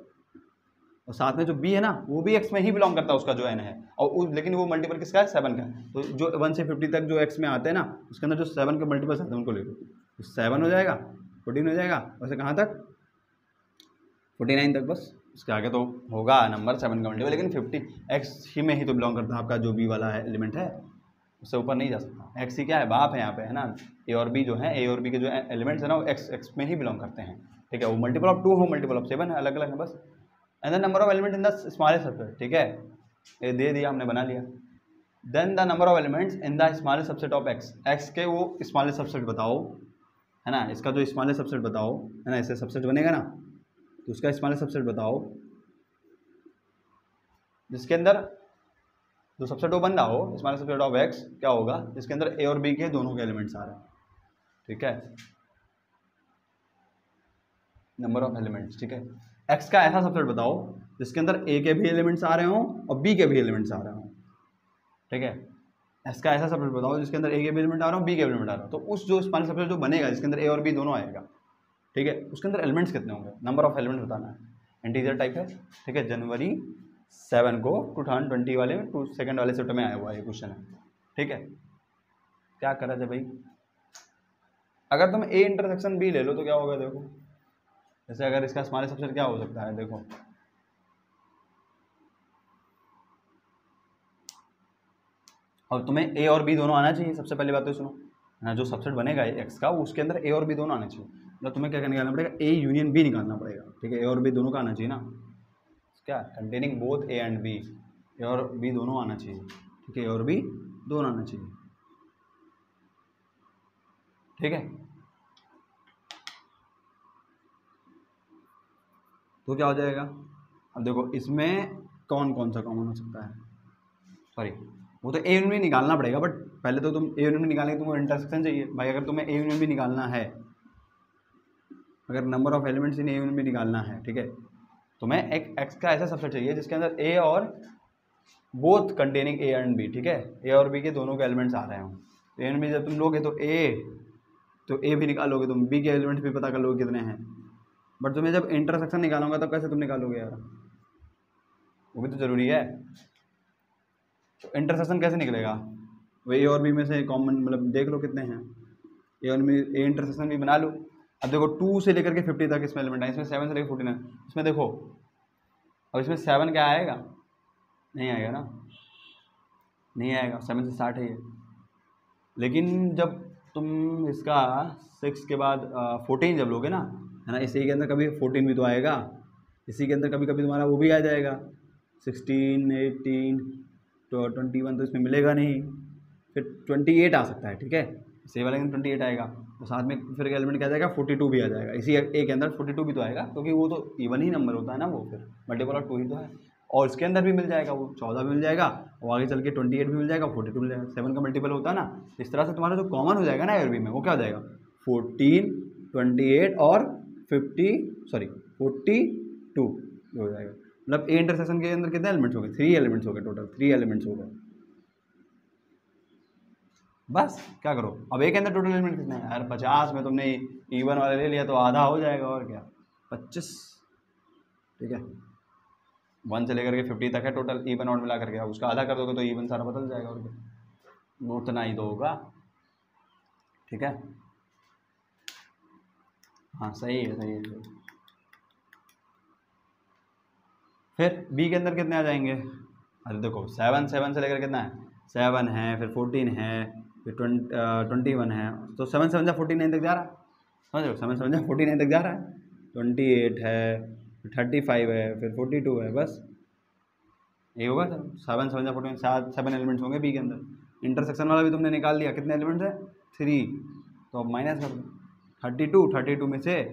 और साथ में जो b है ना वो भी x में ही बिलोंग करता है उसका जो n है, और लेकिन वो मल्टीपल किसका है 7 का है, तो जो 1 से 50 तक जो x में आते हैं ना उसके अंदर जो 7 के मल्टीपल्स आते हैं उनको ले लो, 7 हो जाएगा 14 हो जाएगा, वैसे कहाँ तक 49 तक, बस इसके आगे तो होगा नंबर 7 का मल्टीपल, लेकिन 50 एक्स ही में ही तो बिलोंग करता है आपका जो बी वाला है एलिमेंट है, उससे ऊपर नहीं जा सकता, एक्स ही क्या है बाप है यहाँ पे, है ना, ए और बी जो है, ए और बी के जो एलिमेंट्स है ना वो एक्स में ही बिलोंग करते हैं, ठीक है, वो मल्टीपल ऑफ 2 हो मल्टीपल ऑफ 7 है, अलग अलग है बस, and the number of element in the smallest subset, ठीक है, ये दे दिया हमने बना लिया, then the number of elements in the smallest subset of X, X के वो स्मॉलेस्ट सबसेट बताओ, है ना, इसका जो स्मॉलेस्ट सबसेट बताओ, है ना, इससे सबसेट बनेगा ना, तो उसका स्मॉलेस्ट सबसेट बताओ जिसके अंदर जो सबसेट वो बन रहा हो, स्मॉलेस्ट सबसेट ऑफ एक्स क्या होगा, जिसके अंदर ए और बी के दोनों के एलिमेंट्स आ रहे हैं, ठीक है, नंबर ऑफ एलिमेंट्स, ठीक है, एक्स का ऐसा सबसेट बताओ जिसके अंदर ए के भी एलिमेंट्स आ रहे हों और बी के भी एलिमेंट्स आ रहे हों, ठीक है, एस का ऐसा सबसेट बताओ जिसके अंदर ए के भी एलिमेंट आ रहा हो, बी के एलिमेंट आ रहा हो। तो उस जो स्मॉल सबसेट जो बनेगा जिसके अंदर ए और बी दोनों आएगा, ठीक है, उसके अंदर एलिमेंट्स कितने होंगे, नंबर ऑफ एलिमेंट्स बताना है। इंटीजर टाइप है, ठीक है। जनवरी 7 को 2020 वाले सेकंड वाले सेट में आया हुआ ये क्वेश्चन है, ठीक है। क्या करा जाए भाई, अगर तुम ए इंटरसेक्शन बी ले लो तो क्या होगा, देखो जैसे अगर इसका स्मॉल सबसेट क्या हो सकता है, देखो और तुम्हें ए और बी दोनों आना चाहिए। सबसे पहली बात तो सुनो ना, जो सबसेट बनेगा एक्स का उसके अंदर ए और बी दोनों आना चाहिए। मतलब तुम्हें क्या निकालना पड़ेगा, ए यूनियन बी निकालना पड़ेगा, ठीक है। ए और बी दोनों का आना चाहिए ना, क्या containing both A and B, A और बी दोनों आना चाहिए, ठीक है। ए और बी दोनों आना चाहिए, ठीक है। तो क्या हो जाएगा, अब देखो इसमें कौन कौन सा कॉमन हो सकता है, सॉरी वो तो ए यूनियन भी निकालना पड़ेगा, बट पहले तो तुम ए यूनियन भी निकालेंगे, तुमको इंटरसेक्शन चाहिए भाई। अगर तुम्हें ए यूनियन भी निकालना है, अगर number of elements in A union भी निकालना है, ठीक है, तुम्हें एक एक्स का ऐसा सबसेट चाहिए जिसके अंदर ए और both containing A and B, ठीक है, ए और बी के दोनों के एलिमेंट्स आ रहे हों। तो ए एंड बी जब तुम लोगे तो ए भी निकालोगे तुम, बी के एलिमेंट्स भी पता कर लोगे कितने हैं। बट तुम्हें जब इंटरसेक्शन निकालोगे तो कैसे तुम निकालोगे यार, वो भी तो जरूरी है। तो इंटरसेक्शन कैसे निकलेगा, वो ए और बी में से कॉमन मतलब देख लो कितने हैं, ए और बी, ए इंटरसेक्शन भी बना लो। अब देखो 2 से लेकर के 50 तक इसमें एलिमेंट है, इसमें 7 से लेकर 14 है, इसमें देखो अब इसमें 7 क्या आएगा, नहीं आएगा ना, नहीं आएगा, 7 से स्टार्ट है ये। लेकिन जब तुम इसका 6 के बाद 14 जब लोगे ना, है ना, इसी के अंदर कभी 14 भी तो आएगा, इसी के अंदर कभी कभी तुम्हारा वो भी आ जाएगा 16, 18, 21, तो इसमें मिलेगा नहीं, फिर 28 आ सकता है, ठीक है। इसी वाले में 28 आएगा, तो साथ में फिर एलिमेंट क्या आ जाएगा, 42 भी आ जाएगा, इसी ए के अंदर 42 भी तो आएगा, क्योंकि वो तो इवन ही नंबर होता है ना, वो फिर मल्टीपल ऑफ 2 ही तो है। और इसके अंदर भी मिल जाएगा, वो 14 भी मिल जाएगा, और आगे चल के 28 भी मिल जाएगा, 42 मिल जाएगा, 7 का मल्टीपल होता है ना। इस तरह से तुम्हारा जो कॉमन हो जाएगा ना ए और बी में, वो क्या हो जाएगा 14, 28 और 42 हो जाएगा। मतलब ए इंटरसेक्शन के अंदर कितने एलिमेंट्स हो गए, 3 एलिमेंट्स हो गए, टोटल 3 एलिमेंट्स हो गए। बस क्या करो, अब ए के अंदर टोटल एलिमेंट कितने हैं यार, 50 में तुमने इवन वाला ले लिया तो आधा हो जाएगा, और क्या 25, ठीक है। 1 से लेकर के 50 तक है टोटल, इवन और मिला करके, उसका आधा कर दोगे तो इवन सारा बदल जाएगा, और क्या उतना ही तो होगा, ठीक है। हाँ सही है, सही है। फिर बी के अंदर कितने आ जाएंगे, अरे देखो 7 से लेकर कितना है, 7 है, फिर 14 है, फिर 21 है, तो 7 7 49 तक जा रहा है, समझ लो 7 7 49 तक जा रहा है, 28 है, फिर 35 है, फिर 42 है, बस ये होगा सर। 7 7 49, 7 एलिमेंट्स होंगे बी के अंदर। इंटरसेक्शन वाला भी तुमने निकाल लिया, कितने एलिमेंट्स है 3, तो अब माइनस कर दो, 32 में से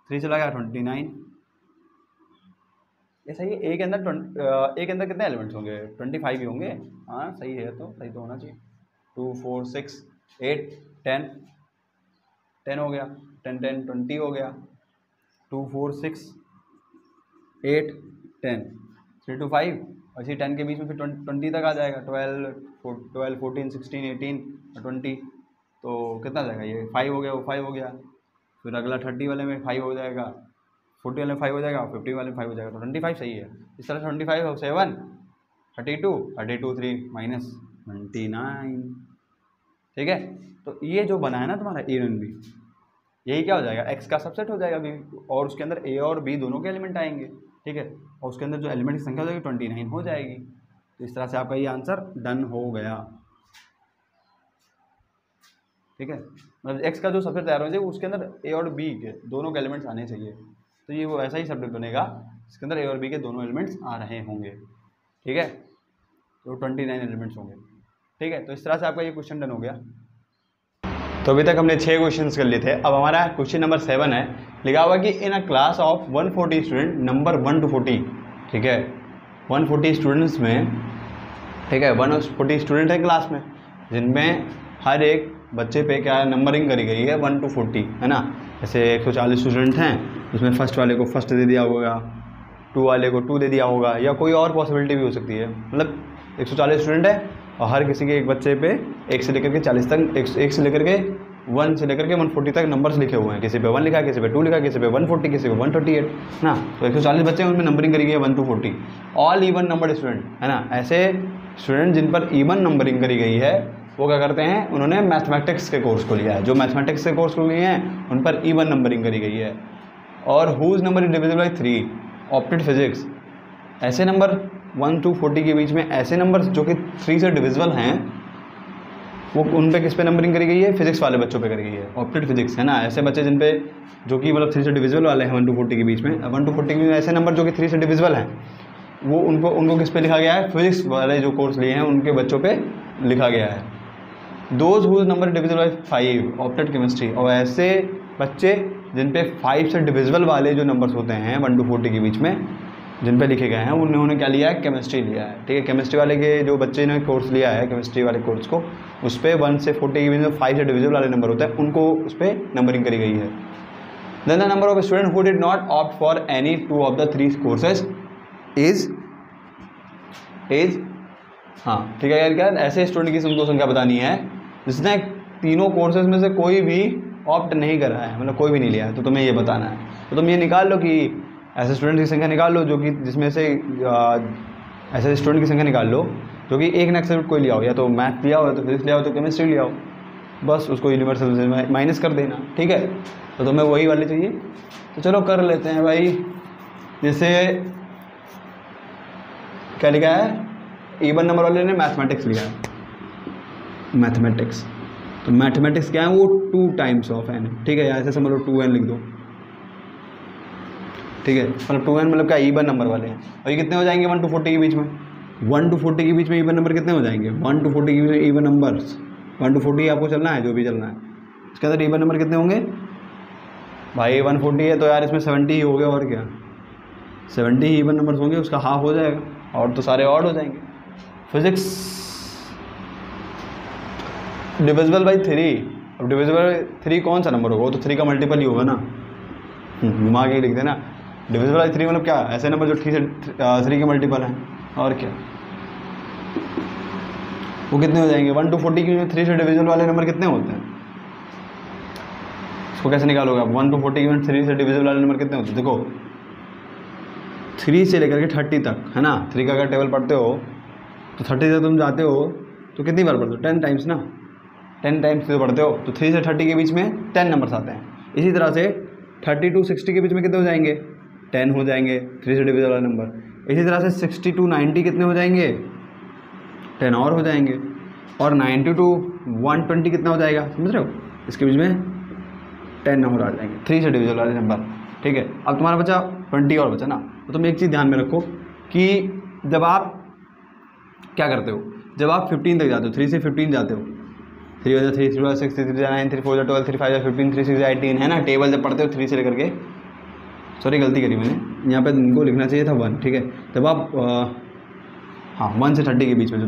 3 चला गया 29, ये सही है। ए के अंदर कितने एलिमेंट्स होंगे, 25 ही होंगे, हाँ सही है, तो सही तो होना चाहिए। 2 4 6 8 10 हो गया, 10 10 20 हो गया, 2 4 6 8 10 3 2 5, और इसी 10 के बीच में फिर 20 तक आ जाएगा, 12 14 16 18 20, तो कितना जाएगा, ये 5 हो गया, वो 5 हो गया, फिर अगला 30 वाले में 5 हो जाएगा, 40 वाले में 5 हो जाएगा, 50 वाले में 5 हो जाएगा, तो 25 सही है। इस तरह 25 और 7 32 3 माइनस 29, ठीक है। तो ये जो बना है ना तुम्हारा ए एंड बी, यही क्या हो जाएगा, एक्स का सबसेट हो जाएगा बी, और उसके अंदर ए और बी दोनों के एलिमेंट आएंगे, ठीक है, और उसके अंदर जो एलिमेंट की संख्या हो जाएगी 29 हो जाएगी। तो इस तरह से आपका ये आंसर डन हो गया, ठीक है। मतलब एक्स का जो सबसेट तैयार हो जाएगा उसके अंदर ए और बी के दोनों के एलिमेंट्स आने चाहिए, तो ये वो ऐसा ही सबसेट बनेगा इसके अंदर ए और बी के दोनों एलिमेंट्स आ रहे होंगे, ठीक है। तो 29 एलिमेंट्स होंगे, ठीक है। तो इस तरह से आपका ये क्वेश्चन डन हो गया। तो अभी तक हमने 6 क्वेश्चंस कर लिए थे। अब हमारा क्वेश्चन नंबर 7 है, लिखा हुआ कि in a class of 140 student number 1 to 40, ठीक है, 140 स्टूडेंट्स में, ठीक है, 140 स्टूडेंट है क्लास में, जिनमें हर एक बच्चे पे क्या नंबरिंग करी गई है 1 to 40, है ना। जैसे 140 स्टूडेंट हैं, उसमें फर्स्ट वाले को फर्स्ट दे दिया होगा, 2 वाले को 2 दे दिया होगा, या कोई और पॉसिबिलिटी भी हो सकती है। मतलब 140 स्टूडेंट है, और हर किसी के एक बच्चे पे 1 से लेकर के 40 तक 1 से लेकर के 1 से लेकर के 140 तक नंबर्स लिखे हुए हैं। किसी पे 1 लिखा है, किसी पे 2 लिखा है, किसी पे 140, किसी पे 138 ना। तो 140 बच्चे हैं, उनमें नंबरिंग करी गई है 1 to 40। All even number student है ना, ऐसे स्टूडेंट जिन पर इवन नंबरिंग करी गई है वो क्या करते हैं, उन्होंने मैथमेटिक्स के कोर्स को लिया है। जो मैथमेटिक्स के कोर्स को लिए हैं उन पर इवन नंबरिंग करी गई है। और whose number is divisible by 3 opted physics, ऐसे नंबर 1 to 40 के बीच में ऐसे नंबर जो कि 3 से डिविजिबल हैं वो उन पे किस पे नंबरिंग करी गई है, फिजिक्स वाले बच्चों पे करी गई है, ऑप्टेड फिजिक्स है ना। ऐसे बच्चे जिन पे जो कि मतलब 3 से डिविजिबल वाले हैं 1 to 40 के बीच में, 1 to 40 के बीच में ऐसे नंबर जो कि 3 से डिविजिबल हैं वो उनको किस पे लिखा गया है, फिजिक्स वाले जो कोर्स लिए हैं उनके बच्चों पे लिखा गया है। Those whose number divisible by 5 opted chemistry, और ऐसे बच्चे जिन पे 5 से डिविजिबल वाले जो नंबर्स होते हैं 1 to 40 के बीच में जिन पे लिखे गए हैं उन्होंने क्या लिया है, केमिस्ट्री लिया है। ठीक है, केमिस्ट्री वाले के जो बच्चे ने कोर्स लिया है केमिस्ट्री वाले कोर्स को, उस पर 1 से 40 के बीच में 5 से डिविजिबल वाले नंबर होते हैं उनको उस पर नंबरिंग करी गई है। Then the number of student who did not opt for any 2 of the 3 courses is हाँ ठीक है यार, क्या ऐसे स्टूडेंट की तुमको संख्या बतानी है जिसने तीनों कोर्सेज में से कोई भी ऑप्ट नहीं करा है, मतलब कोई भी नहीं लिया है, तो तुम्हें ये बताना है। तो तुम ये निकाल लो कि ऐसे स्टूडेंट की संख्या निकाल लो जो कि जिसमें से ऐसे स्टूडेंट की संख्या निकाल लो जो कि एक नेक्स्ट सब्जेक्ट कोई लिया हो, या तो मैथ लिया हो, या तो फिजिक्स लिया हो, तो केमिस्ट्री लिया हो, बस उसको यूनिवर्सल से माइनस कर देना। ठीक है, तो तुम्हें वही वाली चाहिए, तो चलो कर लेते हैं भाई। जैसे क्या लिखा है, इवन नंबर वाले ने मैथमेटिक्स लिखा है, मैथमेटिक्स, तो मैथमेटिक्स क्या है वो 2 times of n। ठीक है, ऐसे समझ लो 2n लिख दो। ठीक है, मतलब 2n मतलब क्या, इवन नंबर वाले हैं। और ये कितने हो जाएंगे 1 to 40 के बीच में, 1 to 40 के बीच में इवन नंबर कितने हो जाएंगे, 1 to 40 के बीच में इवन नंबर्स 1 to 40 आपको चलना है, जो भी चलना है। इसके अंदर इवन नंबर कितने होंगे भाई, 140 है तो यार इसमें 70 ही हो गया, और क्या 70 ही इवन नंबर्स होंगे, उसका हाफ हो जाएगा, और तो सारे ऑड हो जाएंगे। फिजिक्स डिविजिबल बाई 3, अब डिविजिबल बाई 3 कौन सा नंबर होगा, वो तो 3 का मल्टीपल ही होगा ना, घुमा के लिख देना। डिविजिबल बाई 3 मतलब क्या, ऐसे नंबर जो 3 के मल्टीपल हैं, और क्या वो कितने हो जाएंगे 1 to 40 के 3 से डिविजिबल वाले नंबर कितने होते हैं, इसको कैसे निकालोगे आप। 1 to 40 के 3 से डिविजिबल वाले नंबर कितने होते हैं, देखो 3 से लेकर के 30 तक है ना, 3 का अगर टेबल पढ़ते हो तो 30 तक तुम जाते हो तो कितनी बार पढ़ते हो, 10 times ना, 10 times से पढ़ते हो, तो 3 से 30 के बीच में 10 नंबर्स आते हैं। इसी तरह से 30 to 60 के बीच में कितने हो जाएंगे, 10 हो जाएंगे 3 से डिविजिबल वाला नंबर। इसी तरह से 60 to 90 कितने हो जाएंगे, 10 और हो जाएंगे। और 90 to 120 कितना हो जाएगा, समझ रहे हो, इसके बीच में 10 और आ जाएंगे 3 से डिविजिबल वाले नंबर। ठीक है, अब तुम्हारा बचा 20 और बचा ना। तो तुम एक चीज़ ध्यान में रखो कि जब आप क्या करते हो, जब आप 15 तक जाते हो, 3 से 15 जाते हो, 3 3 3 6 3 9 3 4 12 3 5 15 3 6 18 है ना, टेबल जब पढ़ते हो 3 से लेकर के, सॉरी गलती करी मैंने, यहाँ पे इनको लिखना चाहिए था 1। ठीक है, जब आप हाँ 1 से 30 के बीच में जो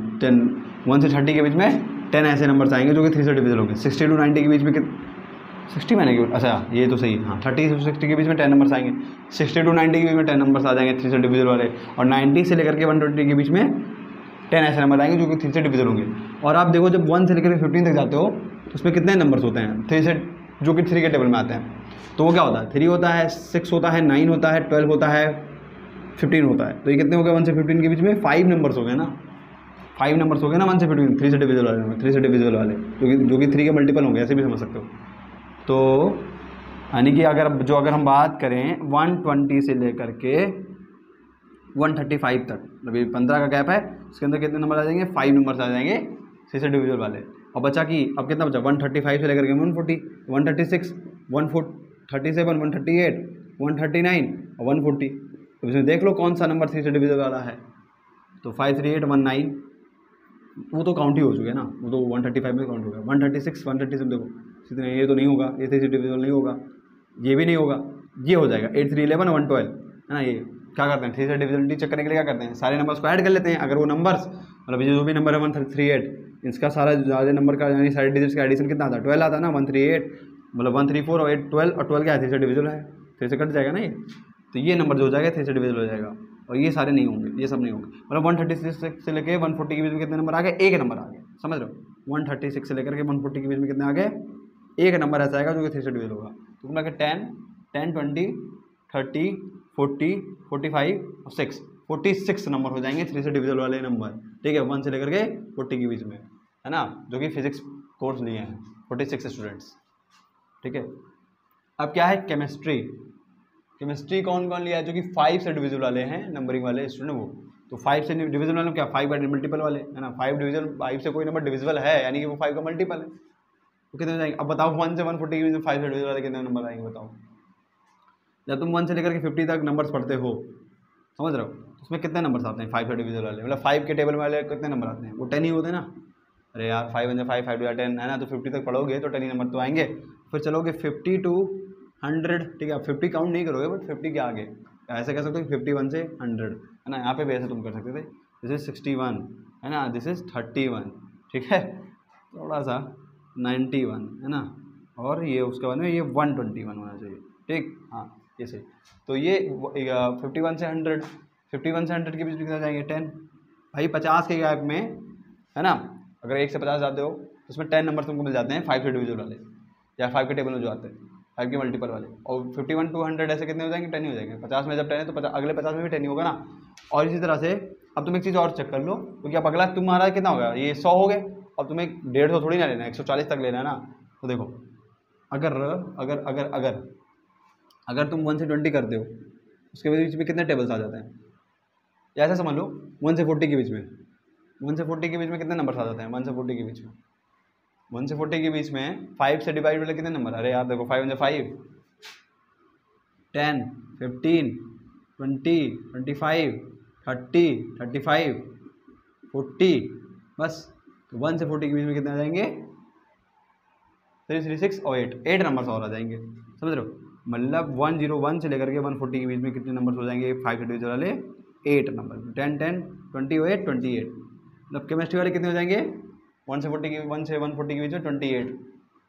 1 से 30 के बीच में 10 ऐसे नंबर्स आएंगे जो कि 3 से डिविजिबल होंगे। 60 to 90 के बीच में 60 मैंने क्यों, अच्छा ये तो सही, हाँ 30 to 60 के बीच में 10 नंबर्स आएंगे, 60 to 90 के बीच में 10 नंबर्स आ जाएंगे 3 से डिविजिबल वाले, और 90 से लेकर के 120 के बीच में 10 ऐसे नंबर आएंगे जो कि 3 से डिविजिबल होंगे। और आप देखो जब 1 से लेकर 15 तक जाते हो तो उसमें कितने नंबर्स होते हैं 3 से, जो कि 3 के टेबल में आते हैं। तो वो क्या होता है, 3 होता है, 6 होता है, 9 होता है, 12 होता है, 15 होता है। तो ये कितने हो गए 1 से 15 के बीच में 5 नंबर्स हो गए ना, 5 नंबर्स हो गए ना 1 से 15, 3 से डिविजिबल वाले, 3 से डिविजिबल वाले जो कि 3 के मल्टीपल होंगे, ऐसे भी समझ सकते हो। तो यानी कि अगर हम बात करें 120 से लेकर के 135 तक, मतलब ये 15 का गैप है, उसके अंदर कितने नंबर आ जाएंगे, 5 नंबर्स आ जाएंगे 3 से डिविजिबल वाले। और बचा कि अब कितना बचा 135 से लेकर के 140, 136, 137, 138, 139 और 140। तो इसमें देख लो कौन सा नंबर 3 से डिविजिबल वाला है। तो 53819 वो तो काउंट ही हो चुके हैं ना, वो तो 135 में काउंट हो गया। 136, 137 देखो कितने, ये तो नहीं होगा, ये 3 से डिविजिबल नहीं होगा, ये भी नहीं होगा, ये हो जाएगा 8 3 11 112 है ना। ये क्या करते हैं 3 से डिविजिबिलिटी चेक करने के लिए क्या करते हैं, सारे नंबर्स को ऐड कर लेते हैं। अगर वो नंबर्स मतलब ये जो भी नंबर है 138 इसका सारा ज़्यादा नंबर का यानी सारे डिजिट्स का एडिशन कितना आता है 12 आता है ना, 138 मतलब 134 और 8 12 और 12 क्या है 3 से डिविजिबल है, 3 से कट जाएगा ना ये, तो ये नंबर जो हो जाएगा 3 से डिविजिबल हो जाएगा। और ये सारे नहीं होंगे, ये सब नहीं होंगे। मतलब 136 से लेके 140 के बीच में कितने नंबर आ गए, एक नंबर आ गए, समझ रहे हो। 136 से लेकर के 140 के बीच में कितने आ गए, एक नंबर ऐसा आएगा जो कि 3 से डिविजल होगा। तो तुम लगे 10, 10, 20, 30, 40, 45 और 6, 46 नंबर हो जाएंगे 3 से डिविजल वाले नंबर, ठीक है, 1 से लेकर के 40 के बीच में, है ना, जो कि फिजिक्स कोर्स लिए हैं 46 स्टूडेंट्स, ठीक है। अब क्या है केमिस्ट्री, केमिस्ट्री कौन कौन लिया है, जो कि 5 से डिविजल वाले हैं नंबरिंग वाले स्टूडेंट वो। तो 5 से डिविजल वाले क्या, 5 का मल्टीपल वाले, है ना, 5 डिविजल, 5 से कोई नंबर डिविजिबल है यानी कि वो 5 का मल्टीपल है। तो कितने हो जाएंगे, अब बताओ 1 से 140 के बीच में 5 से डिविजल वाले कितने नंबर आएंगे बताओ। जब तुम 1 से लेकर के 50 तक नंबर्स पढ़ते हो, समझ रहे हो, तो उसमें कितने नंबर्स आते हैं 5 से डिविजल वाले, मतलब 5 के टेबल वाले कितने नंबर आते हैं, वो 10 ही होते हैं ना। अरे यार 5 1 5, 5 2 10 है ना, तो 50 तक पढ़ोगे तो 10 ही नंबर तो आएंगे। फिर चलोगे 50 to 100, ठीक है, 50 काउंट नहीं करोगे बट 50 के आगे ऐसे कह सकते हो 51 से 100, है ना, यहाँ पे भी ऐसे तुम कर सकते थे, दिस इज 61, है ना, दिस इज 31, ठीक है, थोड़ा सा 91, है ना, और ये उसके बाद में ये 121 होना चाहिए, ठीक, हाँ ये सही। तो ये 51 से 100, 51 से 100 के बीच में कितना जाएंगे 10, भाई 50 के गैप में, है ना, अगर 1 से 50 जाते हो तो उसमें 10 नंबर तुमको मिल जाते हैं 5 से डिविजल वाले, या 5 के टेबल में जो आते हैं 5 के मल्टीपल वाले। और 51 to 100 ऐसे कितने हो जाएंगे, 10 ही हो जाएंगे। 50 में जब 10 है तो अगले 50 में भी 10 ही होगा ना। और इसी तरह से अब तुम एक चीज़ और चेक कर लो, क्योंकि अब अगला तुम्हारा कितना होगा, ये 100 हो गए, अब तुम्हें 150 थोड़ी ना लेना है, 140 तक लेना है ना। तो देखो अगर अगर अगर अगर अगर तुम 1 से 20 करते हो, उसके बीच में कितने टेबल्स आ जाते हैं, या ऐसा समझ लो 1 से 40 के बीच में, 1 से 40 के बीच में कितने नंबर आ जाते हैं, 1 से 40 के बीच में, 1 से 40 के बीच में 5 से डिवाइड वाले कितने नंबर, अरे यार देखो 5 1 5, 10, 15, 20, 25, 30, 35, 40, बस। तो 1 से 40 के बीच में कितने आ जाएंगे, 3, 3, 6 और 8 नंबर और आ जाएंगे, समझ रहे हो। मतलब 101 से लेकर के 140 के बीच में कितने नंबर हो जाएंगे 5 से डिविजल वाले, 8 नंबर, 10, 10, 28, 28। मतलब केमिस्ट्री वाले कितने हो जाएंगे 1 से 140 के बीच में 28,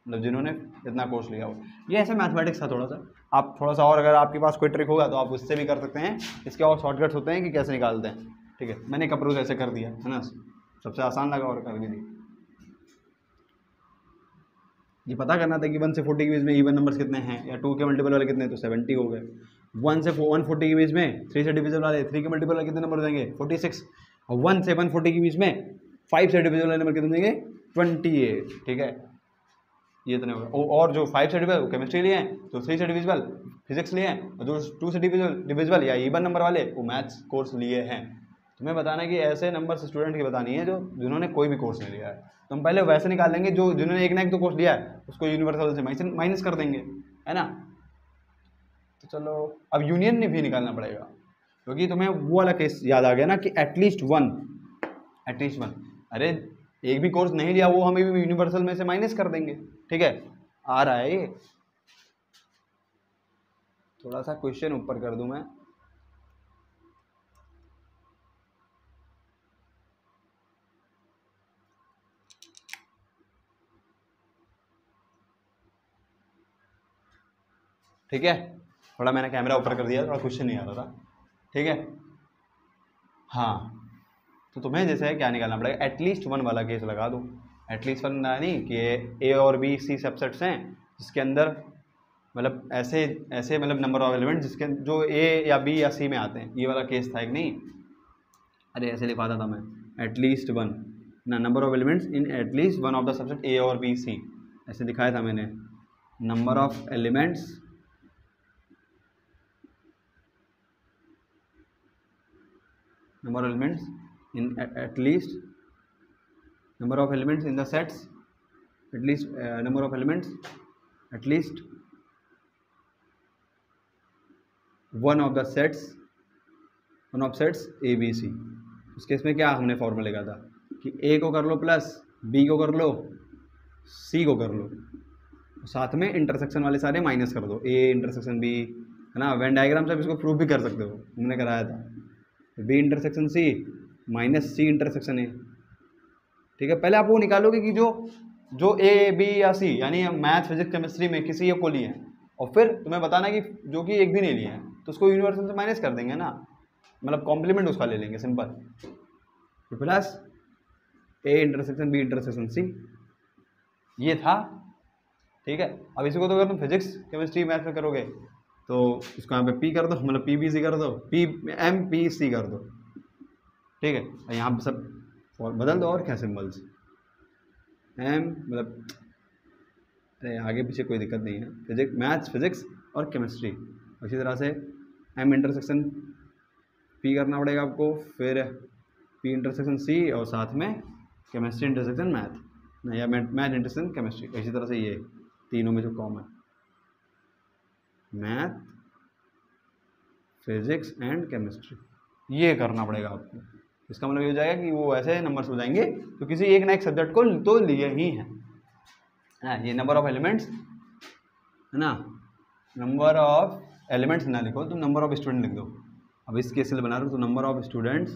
मतलब जिन्होंने इतना कोर्स लिया हो। ये ऐसे मैथमेटिक्स था थोड़ा सा, आप थोड़ा सा और अगर आपके पास कोई ट्रिक होगा तो आप उससे भी कर सकते हैं। इसके और शॉर्टकट्स होते हैं कि कैसे निकालते हैं, ठीक है। मैंने एक अप्रोच ऐसे कर दिया है ना, सबसे आसान लगा और कर भी दी। ये पता करना था कि 1 से 40 के बीच में इवन नंबर्स कितने हैं, या 2 के मल्टीपल वाले कितने हैं, तो 70 हो गए। 1 से 140 के बीच में 3 से डिविजल वाले, 3 के मल्टीपल वाले कितने नंबर हो जाएंगे 46। और 1 से 140 के बीच में 5 से डिविजल वाले नंबर कितने देंगे 28, ठीक है। ये इतने हो गए। और जो 5 से डिविजल केमिस्ट्री लिए हैं, तो 3 से डिविजल फिजिक्स लिए हैं, और जो 2 से डिविजल या इवन नंबर वाले वो मैथ्स कोर्स लिए हैं। तुम्हें बताना है कि ऐसे नंबर स्टूडेंट की बतानी है जो जिन्होंने कोई भी कोर्स नहीं लिया है। तो हम पहले वैसे निकाल लेंगे जो जिन्होंने एक ना एक तो कोर्स लिया है, उसको यूनिवर्सल से माइनस कर देंगे, है ना। तो चलो अब यूनियन भी निकालना पड़ेगा, क्योंकि तुम्हें वो वाला केस याद आ गया ना कि एटलीस्ट वन। अरे एक भी कोर्स नहीं लिया वो हमें भी यूनिवर्सल में से माइनस कर देंगे, ठीक है। आ रहा है ये, थोड़ा सा क्वेश्चन ऊपर कर दूं मैं। ठीक है, थोड़ा मैंने कैमरा ऊपर कर दिया, थोड़ा क्वेश्चन नहीं आ रहा था, ठीक है। हाँ तो तुम्हें जैसे है क्या निकालना पड़ेगा, एटलीस्ट वन वाला केस लगा दो। एटलीस्ट वन नहीं कि ए और बी सी सबसेट्स हैं जिसके अंदर मतलब ऐसे मतलब नंबर ऑफ एलिमेंट जिसके जो ए या बी या सी में आते हैं, ये वाला केस था एक नहीं। अरे ऐसे लिखवाता था मैं, एटलीस्ट वन ना, number of elements in at least one of the subset A और बी सी, ऐसे दिखाया था मैंने। Number of elements in at least number of elements in the sets, at least number of elements at least one of sets A B C। उस केस में क्या हमने फॉर्मूला लगा था कि A को कर लो प्लस B को कर लो C को कर लो, साथ में इंटरसेक्शन वाले सारे माइनस कर दो, A इंटरसेक्शन B, है ना। वेन डायग्राम से आप इसको प्रूफ भी कर सकते हो, हमने कराया था। B intersection C minus C intersection A, ठीक है। पहले आप वो निकालोगे कि जो A B या C यानी मैथ फिजिक्स केमिस्ट्री में किसी एक को लिए हैं, और फिर तुम्हें बताना कि जो कि एक भी नहीं लिए हैं तो उसको यूनिवर्सल से माइनस कर देंगे ना। मतलब कॉम्प्लीमेंट उसका ले लेंगे सिंपल, तो plus A intersection B intersection C, ये था। ठीक है, अब इसी को तो अगर तुम फिजिक्स केमिस्ट्री मैथ में करोगे तो इसको यहाँ पे पी कर दो, मतलब पी बी सी कर दो, पी एम पी सी कर दो। ठीक है, यहाँ पे सब बदल दो, और क्या सिंबल्स, एम मतलब अरे आगे पीछे कोई दिक्कत नहीं है, फिजिक्स मैथ्स फिजिक्स और केमिस्ट्री। इसी तरह से एम इंटरसेक्शन पी करना पड़ेगा आपको, फिर पी इंटरसेक्शन सी, और साथ में केमिस्ट्री इंटरसेक्शन मैथ, या मैथ इंटरसेक्शन केमिस्ट्री। इसी तरह से ये तीनों में जो common, math physics and chemistry, ये करना पड़ेगा आपको। इसका मतलब ये हो जाएगा कि वो ऐसे नंबर्स हो जाएंगे तो किसी एक ना एक सब्जेक्ट को तो लिए ही हैं। ये नंबर ऑफ एलिमेंट्स है ना, नंबर ऑफ एलिमेंट्स ना लिखो तुम, नंबर ऑफ स्टूडेंट लिख दो। अब इस केस से बना रहे हो तो नंबर ऑफ स्टूडेंट्स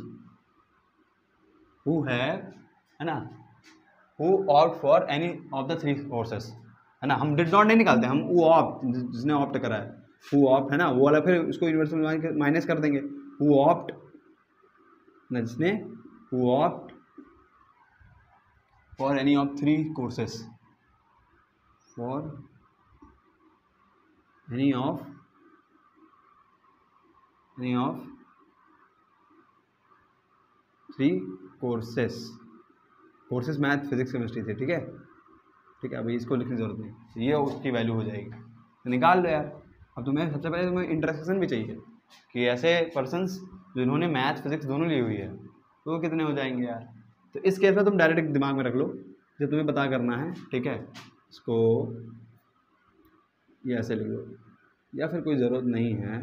हु है ना, who opt for any of the 3 courses, है ना। हम डिड नॉट नहीं निकालते, हम हु ऑप्ट, जिसने ऑप्ट करा है हु ऑप्ट, है ना, वो वाला फिर उसको यूनिवर्सल माइनस कर देंगे, हु ऑप्ट ना, जिसने who opt for any of 3 courses, for any of 3 courses math physics chemistry थे। ठीक है, ठीक है, अभी इसको लिखने की जरूरत नहीं, तो ये उसकी वैल्यू हो जाएगी, तो निकाल लो यार। अब तुम्हें सबसे पहले तुम्हें इंटरसेक्शन भी चाहिए कि ऐसे पर्सन्स जिन्होंने मैथ फिजिक्स दोनों ली हुई है तो वो कितने हो जाएंगे यार। तो इस केस में तुम डायरेक्ट दिमाग में रख लो जो तुम्हें पता करना है। ठीक है, इसको ये ऐसे लिख लो, या फिर कोई ज़रूरत नहीं है,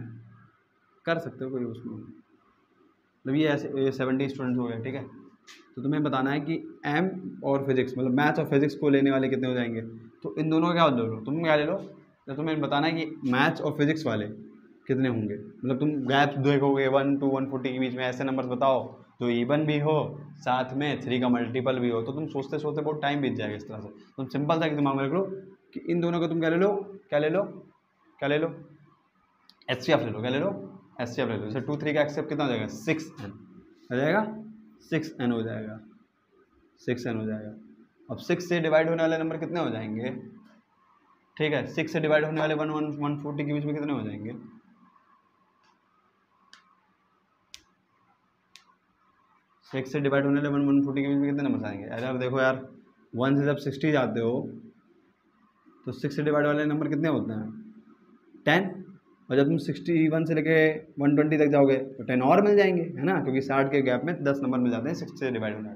कर सकते हो कोई उसमें, मतलब ये ऐसे 70 स्टूडेंट्स हो गए। ठीक है, तो तुम्हें बताना है कि एम और फिजिक्स, मतलब मैथ्स और फिजिक्स को लेने वाले कितने हो जाएंगे। तो इन दोनों का क्या ले लो, तुम क्या ले लो, तो तुम्हें बताना है कि मैथ्स और फिजिक्स वाले कितने होंगे। मतलब तुम गैप देखोगे 1 to 140 के बीच में, ऐसे नंबर्स बताओ जो इवन भी हो, साथ में 3 का मल्टीपल भी हो, तो तुम सोचते सोचते बहुत टाइम बीत जाएगा। इस तरह से तुम सिंपल सा दिमाग में रख लो कि इन दोनों को तुम क्या ले लो, क्या ले लो, क्या ले लो, एचसीएफ ले लो, क्या ले लो, एचसीएफ ले लो। जैसे 2 3 का एचसीएफ कितना हो जाएगा, 6n हो जाएगा, 6n हो जाएगा, 6n हो जाएगा। अब 6 से डिवाइड होने वाले नंबर कितने हो जाएंगे। ठीक है, 6 से डिवाइड होने वाले 140 के बीच में कितने हो जाएंगे, 6 से डिवाइड होने वाले 140 के बीच में कितने नंबर आएंगे। अगर देखो यार 1 से जब 60 जाते हो तो 6 से डिवाइड वाले नंबर कितने होते हैं, 10। और जब तुम 61 से लेके 120 तक जाओगे तो 10 और मिल जाएंगे, है ना, क्योंकि 60 के गैप में 10 नंबर मिल जाते हैं 6 से डिवाइड होने।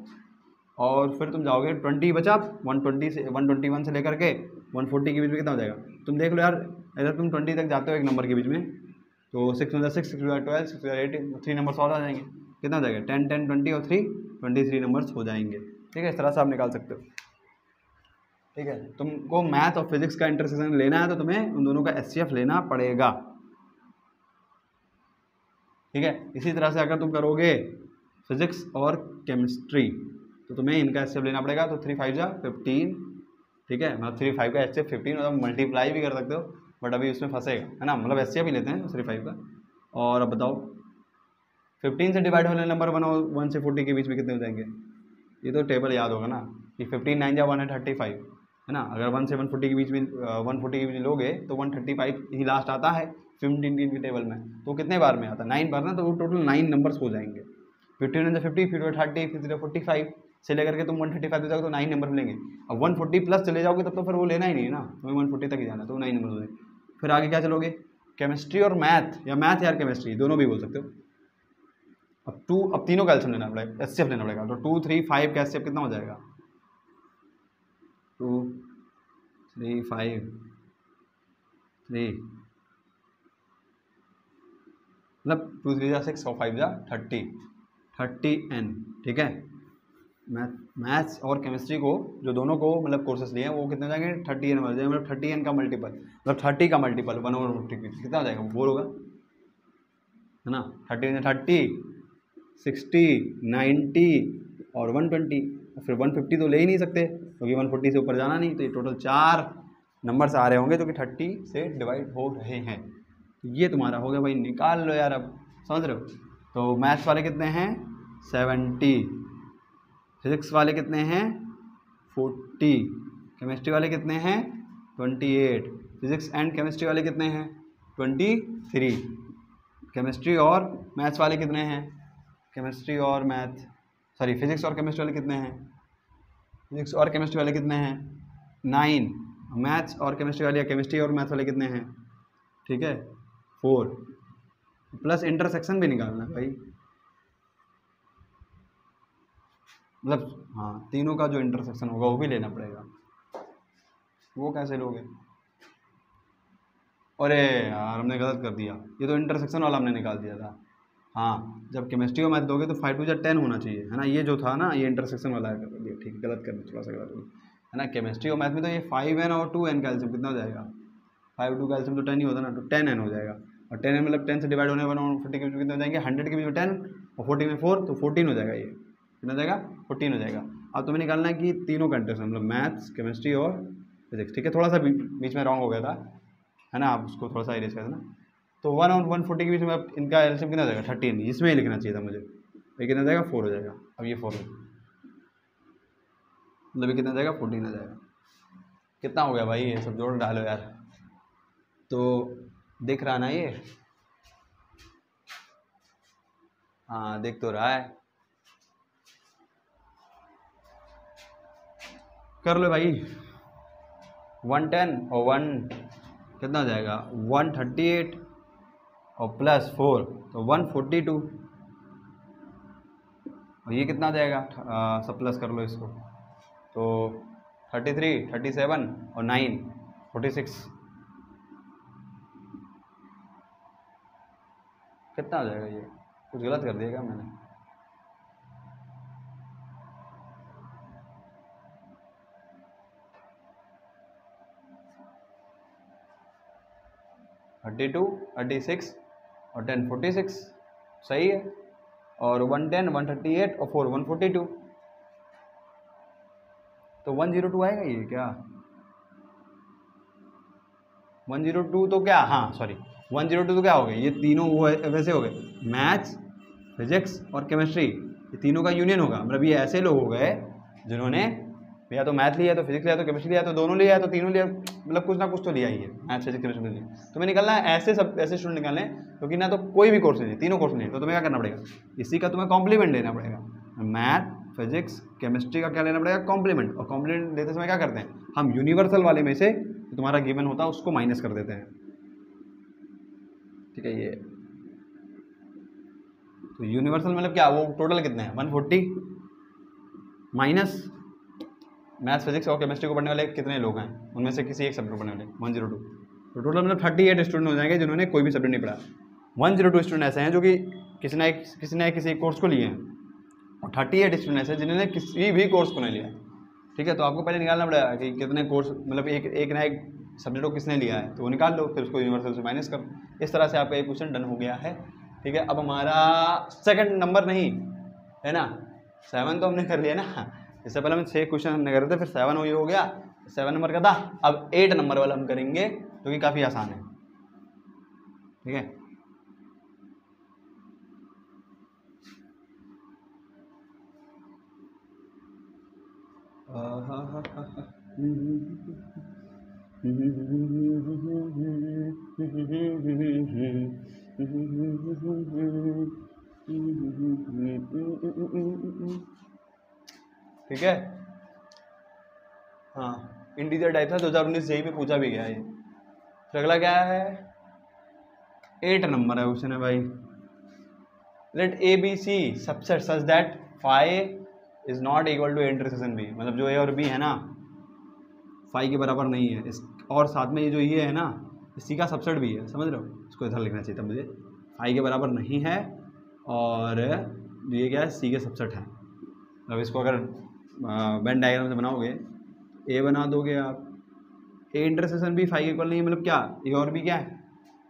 और फिर तुम जाओगे 20 बचा, 120 से 121 से लेकर के 140 के बीच में कितना हो जाएगा। तुम देख लो यार, अगर तुम 20 तक जाते हो एक नंबर के बीच में तो 6 में 6 6 12 6 18 3 नंबर्स और आ जाएंगे, कितना हो जाएगा 10 10 20 और 3 23 नंबर्स हो जाएंगे। ठीक है, इस तरह से आप निकाल सकते हो। ठीक है, तुमको मैथ और फिजिक्स का इंटरसेक्शन लेना है तो तुम्हें उन दोनों का एचसीएफ लेना पड़ेगा। ठीक है, इसी तरह से अगर तुम करोगे फिजिक्स और केमिस्ट्री तो तुम्हें इनका एचसीएफ लेना पड़ेगा। तो 3 5 जा 15, ठीक है, मतलब 3 5 का एचसीएफ 15, मतलब मल्टीप्लाई भी कर सकते हो बट अभी उसमें फंसेगा, है ना, मतलब एचसीएफ ही लेते हैं 3 5 का। और अब बताओ 15 से डिवाइड होने नंबर 1 से 40 के बीच में कितने हो जाएंगे। ये तो टेबल याद होगा ना कि 15 9 जा 135, है ना। अगर 1 से 140 के बीच में 140 के बीच लोगे तो 135 ही लास्ट आता है 15 के टेबल में। तो कितने बार में आता है, 9 बार ना, तो वो टोटल 9 नंबर्स हो जाएंगे। 15 से 50, फिर 30, फिर 45 से लेकर के तुम 135 जाओगे तो 9 नंबर मिलेंगे। अब 140 प्लस चले जाओगे तब तो फिर वो लेना ही नहीं है ना, तुम्हें 140 तक ही जाना, तो 9 नंबर हो जाएंगे। फिर आगे क्या चलोगे, केमिस्ट्री और मैथ, या मैथ यार केमिस्ट्री दोनों भी बोल सकते हो। अब तीनों का एलसीएम लेना पड़ेगा, एचसीएफ लेना पड़ेगा। तो 2 3 5 का एचसीएफ कितना हो जाएगा, 2 3 5 3, मतलब 2 3 जा 6 और 5 जा 30n। ठीक है, मैथ्स और केमिस्ट्री को जो दोनों को मतलब कोर्सेस लिए हैं वो कितने हो जाएंगे 30n हो जाएंगे, मतलब 30n का मल्टीपल, मतलब 30 का मल्टीपल 1/50 कितना हो जाएगा, बोर होगा, है ना। 30 30 60 90 और 120, फिर 150 तो ले ही नहीं सकते क्योंकि 140 से ऊपर जाना नहीं। तो ये टोटल 4 नंबर्स आ रहे होंगे जो कि 30 से डिवाइड हो रहे हैं। ये तुम्हारा हो गया भाई, निकाल लो यार, अब समझ रहे हो। तो मैथ्स वाले कितने हैं 70, फिजिक्स वाले कितने हैं 40, केमिस्ट्री वाले कितने हैं 28, फिजिक्स एंड केमिस्ट्री वाले कितने हैं 23, केमिस्ट्री और मैथ्स वाले कितने हैं, केमिस्ट्री और मैथ सॉरी फिजिक्स और केमिस्ट्री वाले कितने हैं, फिजिक्स और केमिस्ट्री वाले कितने हैं 9, मैथ्स और केमिस्ट्री वाले या केमिस्ट्री और मैथ्स वाले कितने हैं, ठीक है 4, प्लस इंटरसेक्शन भी निकालना है भाई, मतलब हाँ तीनों का जो इंटरसेक्शन होगा वो भी लेना पड़ेगा। वो कैसे लोगे, अरे यार हमने गलत कर दिया, ये तो इंटरसेक्शन वाला हमने निकाल दिया था। हाँ जब केमिस्ट्री और मैथ दोगे तो 5 2 10 होना चाहिए है ना, ये जो था ना ये इंटरसेक्शन वाला है, ठीक है गलत कर दिया, थोड़ा सा गलत हो गया है ना। केमिस्ट्री और मैथ में तो ये 5n और 2n का एलसीएम कितना हो जाएगा, 5 2 का एलसीएम तो 10 ही होता ना, तो 10n हो जाएगा, और 10n मतलब 10 से डिवाइड होने वाला 40 के बीच में कितने हो जाएंगे, 100 के बीच में 10 और 40 में 4 तो 14 हो जाएगा, ये कितना हो जाएगा 14 हो जाएगा। अब तुम्हें निकालना है कि तीनों का इंटरसेक्शन मतलब मैथ्स केमिस्ट्री और फिजिक्स, ठीक है थोड़ा सा बीच में रॉन्ग हो गया था है ना, आप उसको थोड़ा सा इरेज कर देना। तो 1 और 140 के बीच में अब इनका एलसीएम कितना हो जाएगा 13, इसमें ही लिखना चाहिए था मुझे, ये कितना हो जाएगा 4 हो जाएगा, अब ये 4 मतलब ये कितना हो जाएगा 14 आ जाएगा। कितना हो गया भाई, ये सब जोड़ डालो यार, तो दिख रहा ना ये, हाँ दिख तो रहा है, कर लो भाई। 110 और 1 कितना हो जाएगा 138 और प्लस 4 तो 142, और ये कितना आ जाएगा सब प्लस कर लो इसको, तो 33 37 और 9 46, कितना हो जाएगा, ये कुछ गलत कर दिया क्या मैंने, थर्टी 36 और 10 46 सही है, और 110 138 और 4 142, तो 102 आएगा ये क्या 102 तो क्या, हाँ सॉरी 102 तो क्या हो गए, ये तीनों वो वैसे हो गए मैथ्स फिजिक्स और केमिस्ट्री, ये तीनों का यूनियन होगा, मतलब ये ऐसे लोग हो गए जिन्होंने या तो मैथ लिया तो फिजिक्स लिया तो केमिस्ट्री लिया तो दोनों लिया तो तीनों लिया, मतलब कुछ ना कुछ तो लिया ही है मैथ फिजिक्स केमिस्ट्री लिया। तुम्हें निकालना है ऐसे सब ऐसे स्टूडेंट निकालने, क्योंकि ना तो कोई भी कोर्स नहीं तीनों कोर्स नहीं, तो तुम्हें क्या करना पड़ेगा, इसी का तुम्हें कॉम्प्लीमेंट लेना पड़ेगा, मैथ फिजिक्स केमिस्ट्री का क्या लेना पड़ेगा कॉम्प्लीमेंट, और कॉम्प्लीमेंट लेते समय क्या करते हैं हम यूनिवर्सल वाले में से जो तुम्हारा गिवन होता है उसको माइनस कर देते हैं, ठीक है ये तो यूनिवर्सल मतलब क्या, वो टोटल कितने हैं 140 माइनस मैथ्स फिजिक्स और केमिस्ट्री को पढ़ने वाले कितने लोग हैं, उनमें से किसी एक सब्जेक्ट को पढ़ने वाले 102, तो टोटल मतलब 38 स्टूडेंट हो जाएंगे जिन्होंने कोई भी सब्जेक्ट नहीं पढ़ा। 102 स्टूडेंट ऐसे हैं जो कि किसी ने किसी कोर्स को लिए हैं, और 38 स्टूडेंट ऐसे हैं जिन्होंने किसी भी कोर्स को नहीं लिया, ठीक है। तो आपको पहले निकालना पड़ेगा कि कितने कोर्स मतलब एक ना एक सब्जेक्ट को किसने लिया है, तो वो निकाल लो, फिर उसको यूनिवर्सल से माइनस कर, इस तरह से आपका एक क्वेश्चन डन हो गया है, ठीक है। अब हमारा सेकंड नंबर नहीं है ना, 7 तो हमने कर लिया ना, इससे पहले हम 6 क्वेश्चन हमने करे थे, फिर 7 हो गया, 7 नंबर का था, अब 8 नंबर वाला हम करेंगे जो कि काफ़ी आसान है, ठीक है। ठीक है, हाँ इंटीजर टाइप था 2019 जेईई में पूछा भी गया है। फिर अगला क्या है 8 नंबर है क्वेश्चन है भाई, let A B C subset such that five is not equal to intersection B, मतलब जो ए और बी है ना फाइव के बराबर नहीं है इस, और साथ में ये जो ये है ना सी का सबसेट भी है, समझ रहे हो, इसको इधर लिखना चाहिए था मुझे, फाइव के बराबर नहीं है और ये क्या है सी के सबसेट है। अब इसको अगर वेन डायग्राम से बनाओगे ए बना दोगे आप, A intersection B five equal नहीं है, मतलब क्या ए और बी क्या है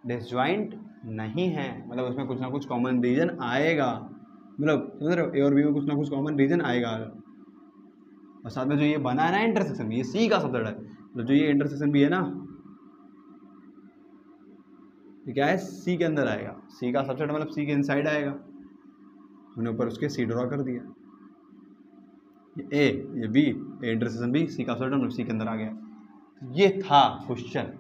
डिसजॉइंट नहीं है, मतलब उसमें कुछ ना कुछ कॉमन रीजन आएगा, मतलब समझ रहे हो ए और बी में कुछ ना कुछ कॉमन रीजन आएगा, और साथ में जो ये बना है ना इंटरसेक्शन ये सी का सबसेट है, मतलब जो ये इंटरसेक्शन भी है ना ये क्या है सी के अंदर आएगा, सी का सबसेट मतलब सी के इनसाइड आएगा, हमने ऊपर उसके सी ड्रॉ कर दिया, ये ए, ये बी, ए इंटरसेक्शन बी, सी का सब्सेट मतलब सी के अंदर आ गया। ये था क्वेश्चन,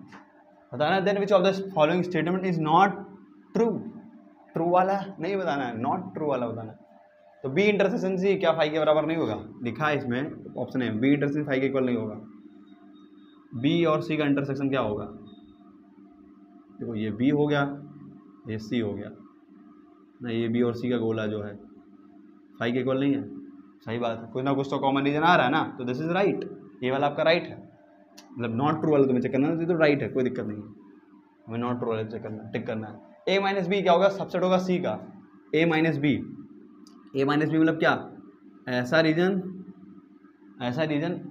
बताना then which of the following statement is not true, true वाला नहीं बताना है, नॉट ट्रू वाला बताना है। तो बी इंटरसेक्शन सी क्या फाई के बराबर नहीं होगा, लिखा है इसमें ऑप्शन है बी इंटरसेक्शन फाई के इक्वल नहीं होगा। बी और सी का इंटरसेक्शन क्या होगा, देखो ये बी हो गया, ये सी हो गया ना, ये बी और सी का गोला जो है फाई के इक्वल नहीं है। सही बात है, कुछ ना कुछ तो कॉमन रीजन आ रहा है ना, तो दिस इज राइट, ये वाला आपका राइट है। मतलब नॉट ट्रू वाला तुम्हें चेक करना है तो राइट है, कोई दिक्कत नहीं है, हमें नॉट ट्रू वाला चेक करना टिक करना है। ए माइनस बी क्या होगा, सबसेट होगा सी का, ए माइनस बी, ए माइनस बी मतलब क्या, ऐसा रीजन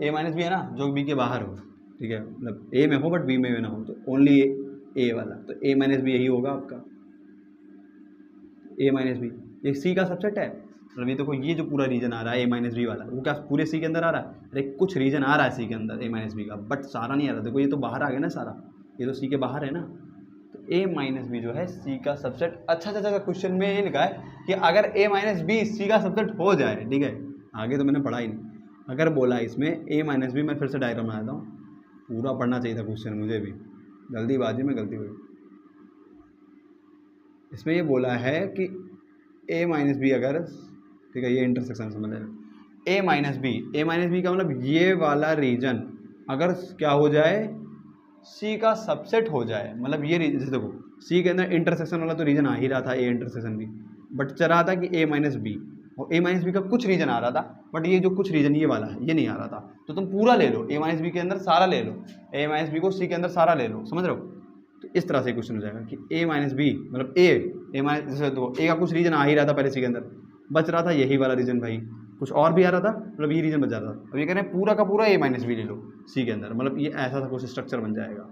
ए माइनस बी है ना जो बी के बाहर हो, ठीक है, मतलब ए में हो बट बी में ना हो, तो ओनली ए वाला, तो ए माइनस बी यही होगा आपका, ए माइनस बी। ये सी का सबसेट है, मतलब ये देखो ये जो पूरा रीजन आ रहा है ए माइनस बी वाला, वो क्या पूरे सी के अंदर आ रहा है, अरे कुछ रीजन आ रहा है सी के अंदर ए माइनस बी का, बट सारा नहीं आ रहा। देखो ये तो बाहर आ गया ना सारा, ये तो सी के बाहर है ना, तो ए माइनस बी जो है सी का सबसेट। अच्छा क्वेश्चन में ये लिखा है कि अगर ए माइनस बी सी का सबसेट हो जाए, ठीक है, आगे तो मैंने पढ़ा ही नहीं, अगर बोला इसमें ए माइनस बी, मैं फिर से डायग्राम बनाता हूँ, पूरा पढ़ना चाहिए था क्वेश्चन मुझे भी, जल्दीबाजी में गलती हुई। इसमें ये बोला है कि ए माइनस बी अगर, ठीक है, ये इंटरसेक्शन समझ लेना, ए माइनस बी का मतलब ये वाला रीजन अगर क्या हो जाए, सी का सबसेट हो जाए, मतलब ये जैसे देखो सी के अंदर इंटरसेक्शन वाला तो रीजन आ ही रहा था, ए इंटरसेक्शन बी, बट चल रहा था कि ए माइनस बी, और ए माइनस बी का कुछ रीजन आ रहा था, बट ये जो कुछ रीजन ये वाला है ये नहीं आ रहा था, तो तुम पूरा ले लो, ए माइनस बी के अंदर सारा ले लो, ए माइनस बी को सी के अंदर सारा ले लो, समझ रहे हो। तो इस तरह से क्वेश्चन हो जाएगा कि ए माइनस बी मतलब ए माइनस, जैसे देखो ए का कुछ रीजन आ ही रहा था पहले सी के अंदर, बच रहा था यही वाला रीजन, भाई कुछ और भी आ रहा था, मतलब ये रीजन बच जा रहा था। अब ये कह रहे हैं पूरा का पूरा ए माइनस बी ले लो सी के अंदर, मतलब ये ऐसा सा कुछ स्ट्रक्चर बन जाएगा,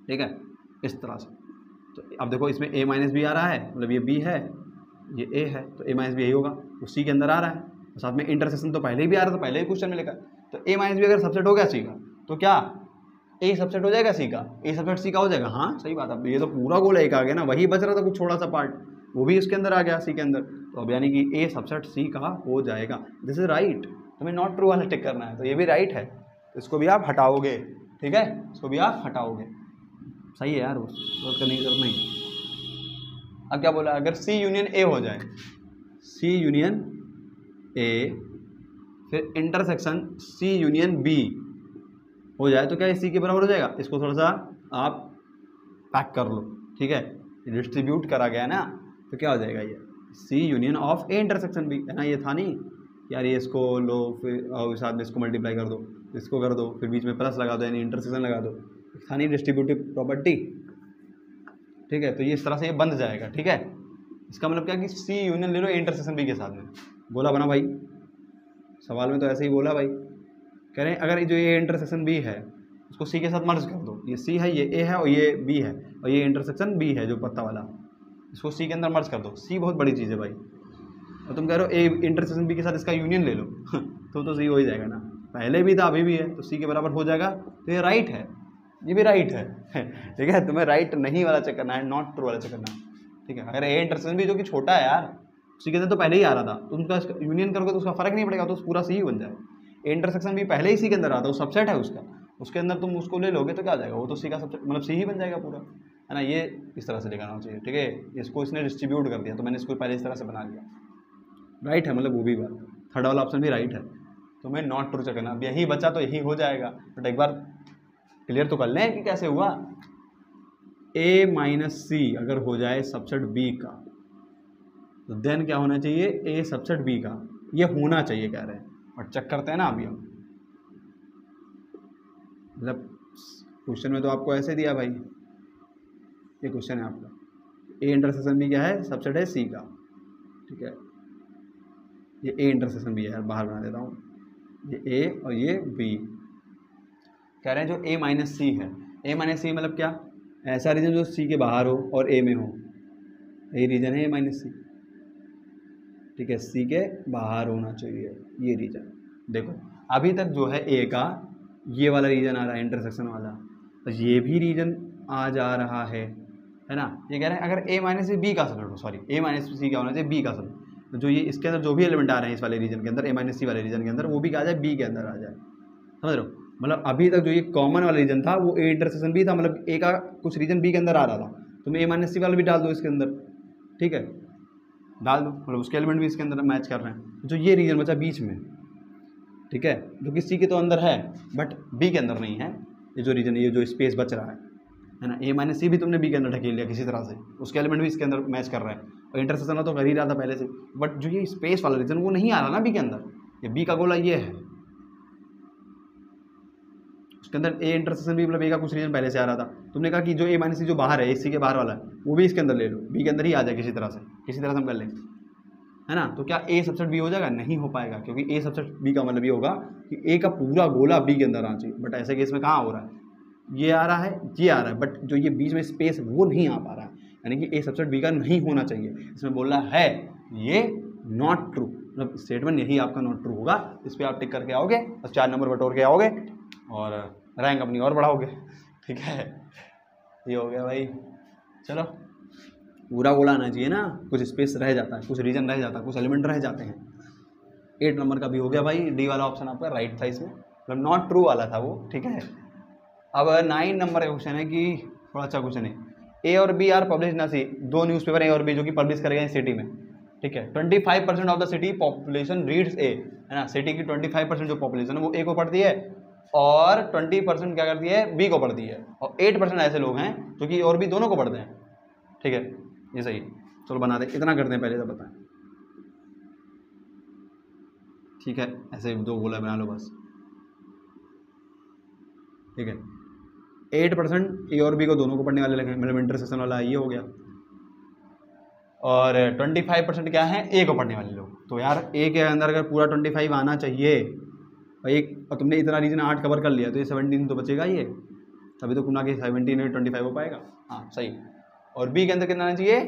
ठीक है, इस तरह से। तो अब देखो इसमें ए माइनस बी आ रहा है, मतलब ये बी है, ये ए है, तो ए माइनस बी यही होगा, तो सी के अंदर आ रहा है, और साथ में इंटरसेक्शन तो पहले ही भी आ रहा था, पहले ही क्वेश्चन में लिखा, तो ए माइनस बी अगर सबसेट हो गया सी का, तो क्या ए सबसेट हो जाएगा सी का, ए सबसेट सी का हो जाएगा, हाँ सही बात है, ये तो पूरा गोला एक आ गया ना, वही बच रहा था कुछ छोटा सा पार्ट, वो भी इसके अंदर आ गया सी के अंदर, तो अब यानी कि ए सबसेट सी का हो जाएगा, दिस इज राइट। तुम्हें नॉट ट्रू वाला टिक करना है, तो ये भी राइट है, तो इसको भी आप हटाओगे, ठीक है, इसको भी आप हटाओगे, सही है यार, वर्क करने की जरूरत नहीं। अब क्या बोला, अगर सी यूनियन ए हो जाए, सी यूनियन ए फिर इंटरसेक्शन सी यूनियन बी हो जाए, तो क्या ये सी के बराबर हो जाएगा। इसको थोड़ा सा आप पैक कर लो, ठीक है, डिस्ट्रीब्यूट करा गया ना, तो क्या हो जाएगा ये C union of A intersection B, है ना, ये था नहीं यार, ये इसको लो फिर साथ में इसको मल्टीप्लाई कर दो, इसको कर दो, फिर बीच में प्लस लगा दो, यानी इंटरसेक्शन लगा दो, था नहीं डिस्ट्रीब्यूटिव प्रॉपर्टी, ठीक है, तो ये इस तरह से ये बंध जाएगा, ठीक है। इसका मतलब क्या कि सी यूनियन ले लो ए इंटरसेक्शन बी के साथ में, बोला बना भाई, सवाल में तो ऐसे ही बोला भाई, कह रहे हैं अगर जो ये इंटरसेक्शन बी है उसको सी के साथ मर्ज कर दो, ये सी है, ये ए है और ये बी है, और ये इंटरसेक्शन बी है जो पत्ता वाला, इसको सी के अंदर मर्ज कर दो, सी बहुत बड़ी चीज़ है भाई, और तुम कह रहे हो ए इंटरसेक्शन बी के साथ इसका यूनियन ले लो तो सी हो ही जाएगा ना, पहले भी था अभी भी है, तो सी के बराबर हो जाएगा, तो ये राइट है, ये भी राइट है ठीक है, तुम्हें राइट नहीं वाला चेक करना है, नॉट ट्रू वाला चेक करना है, ठीक है। अगर ए इंटरसेक्शन बी जो कि छोटा है यार, सी के अंदर तो पहले ही आ रहा था, तो उसका यूनियन करोगे तो उसका फर्क नहीं पड़ेगा, तो पूरा सी ही बन जाएगा। इंटरसेक्शन भी पहले ही सी के अंदर आता है, वो सबसेट है उसका, उसके अंदर तुम उसको ले लोगे तो क्या आ जाएगा, वो तो सी का सबसेट मतलब सी ही बन जाएगा पूरा, है ना। ये इस तरह से लिखाना चाहिए, ठीक है, इसको इसने डिस्ट्रीब्यूट कर दिया, तो मैंने इसको पहले इस तरह से बना लिया, राइट है, मतलब वो भी बात, थर्ड वाला ऑप्शन भी राइट है, तो मैं नॉट ट्रू चेक करना, अब यही बचा तो यही हो जाएगा, बट एक बार क्लियर तो कर लें कि कैसे हुआ। ए माइनस सी अगर हो जाए सबसेट बी का, तो देन क्या होना चाहिए, ए सबसेट बी का, ये होना चाहिए कह रहे हैं, और चेक करते हैं ना अभी हम, मतलब क्वेश्चन में तो आपको ऐसे दिया भाई, ये क्वेश्चन है आपका, ए इंटरसेक्शन बी क्या है, सबसेट है सी का, ठीक है, ये ए इंटरसेक्शन बी है यार, बाहर बना देता हूँ, ये ए और ये बी, कह रहे हैं जो ए माइनस सी है, ए माइनस सी मतलब क्या, ऐसा रीजन जो सी के बाहर हो और ए में हो, ये रीजन है ए माइनस सी, ठीक है, सी के बाहर होना चाहिए ये रीजन। देखो अभी तक जो है ए का ये वाला रीजन आ रहा है इंटरसेक्शन वाला, तो ये भी रीजन आ जा रहा है ना, ये कह रहे हैं अगर ए माइनस बी का सबसेट हो, सॉरी ए माइनस सी का होना चाहिए बी का सबसेट, जो ये इसके अंदर जो भी एलिमेंट आ रहे हैं इस वाले रीजन के अंदर, A-C वाले रीजन के अंदर, वो भी आ जाए बी के अंदर आ जाए, समझ रहे हो। मतलब अभी तक जो ये कॉमन वाला रीजन था वो ए इंटरसेक्शन भी था, मतलब ए का कुछ रीजन बी के अंदर आ रहा था, तुम A-C वाला भी डाल दो इसके अंदर, ठीक है, डाल दो, मतलब उसके एलिमेंट भी इसके अंदर मैच कर रहे हैं। जो ये रीजन बचा बीच में, ठीक है, जो कि सी के तो अंदर है बट बी के अंदर नहीं है, ये जो रीजन, ये जो स्पेस बच रहा है ना, A-C भी तुमने बी के अंदर ढकेल लिया किसी तरह से, उसके एलिमेंट भी इसके अंदर मैच कर रहा है, और इंटरसेक्शन तो कर ही रहा था पहले से, बट जो ये स्पेस वाला रीजन वो नहीं आ रहा ना बी के अंदर, ये बी का गोला ये है, उसके अंदर ए इंटरसेक्शन भी मतलब ए का कुछ रीजन पहले से आ रहा था, तुमने कहा कि जो A-C जो बाहर है, इसी के बाहर वाला है, वो भी इसके अंदर ले लो, बी के अंदर ही आ जाए किसी तरह से हम कर लेंगे, है ना। तो क्या ए सबसेट बी हो जाएगा? नहीं हो पाएगा, क्योंकि ए सबसेट बी का मतलब ये होगा कि ए का पूरा गोला बी के अंदर आना चाहिए, बट ऐसे केस में कहाँ हो रहा है, ये आ रहा है, ये आ रहा है, बट जो ये बीच में स्पेस वो नहीं आ पा रहा है, यानी कि ए सबसेट बी का नहीं होना चाहिए। इसमें बोल रहा है ये नॉट ट्रू, मतलब स्टेटमेंट यही आपका नॉट ट्रू होगा। इस पर आप टिक करके आओगे, बस 4 नंबर बटोर के आओगे और रैंक अपनी और बढ़ाओगे, ठीक है। ये हो गया भाई, चलो पूरा गोला आना चाहिए ना, कुछ स्पेस रह जाता है, कुछ रीजन रह जाता है, कुछ एलिमेंट रह जाते हैं। 8 नंबर का भी हो गया भाई, डी वाला ऑप्शन आपका राइट था इसमें, मतलब नॉट ट्रू वाला था वो, ठीक है। अब 9 नंबर का क्वेश्चन है कि थोड़ा अच्छा क्वेश्चन है, ए और बी आर पब्लिश ना सी, 2 न्यूज़पेपर ए और बी जो कि पब्लिश कर गए सिटी में, ठीक है। 25% of the city population reads A, है ना, सिटी की 25% जो पॉपुलेशन है वो ए को पढ़ती है, और 20% क्या करती है, बी को पढ़ती है, और 8% ऐसे लोग हैं जो कि और भी दोनों को पढ़ते हैं, ठीक है। ये सही, चलो बना दे, इतना करते हैं पहले तो बताएं, ठीक है, ऐसे दो गोला बना लो बस, ठीक है। 8% ए और बी को दोनों को पढ़ने वाले लगे, मतलब इंटरसेक्शन वाला ये हो गया, और 25% क्या है, ए को पढ़ने वाले लोग। तो यार ए के अंदर अगर पूरा 25 आना चाहिए, और तुमने इतना रीजन 8 कवर कर लिया, तो ये 17 तो बचेगा ये, तभी तो कुना के 17 में 25 हो पाएगा, हाँ सही। और बी के अंदर कितना आना चाहिए,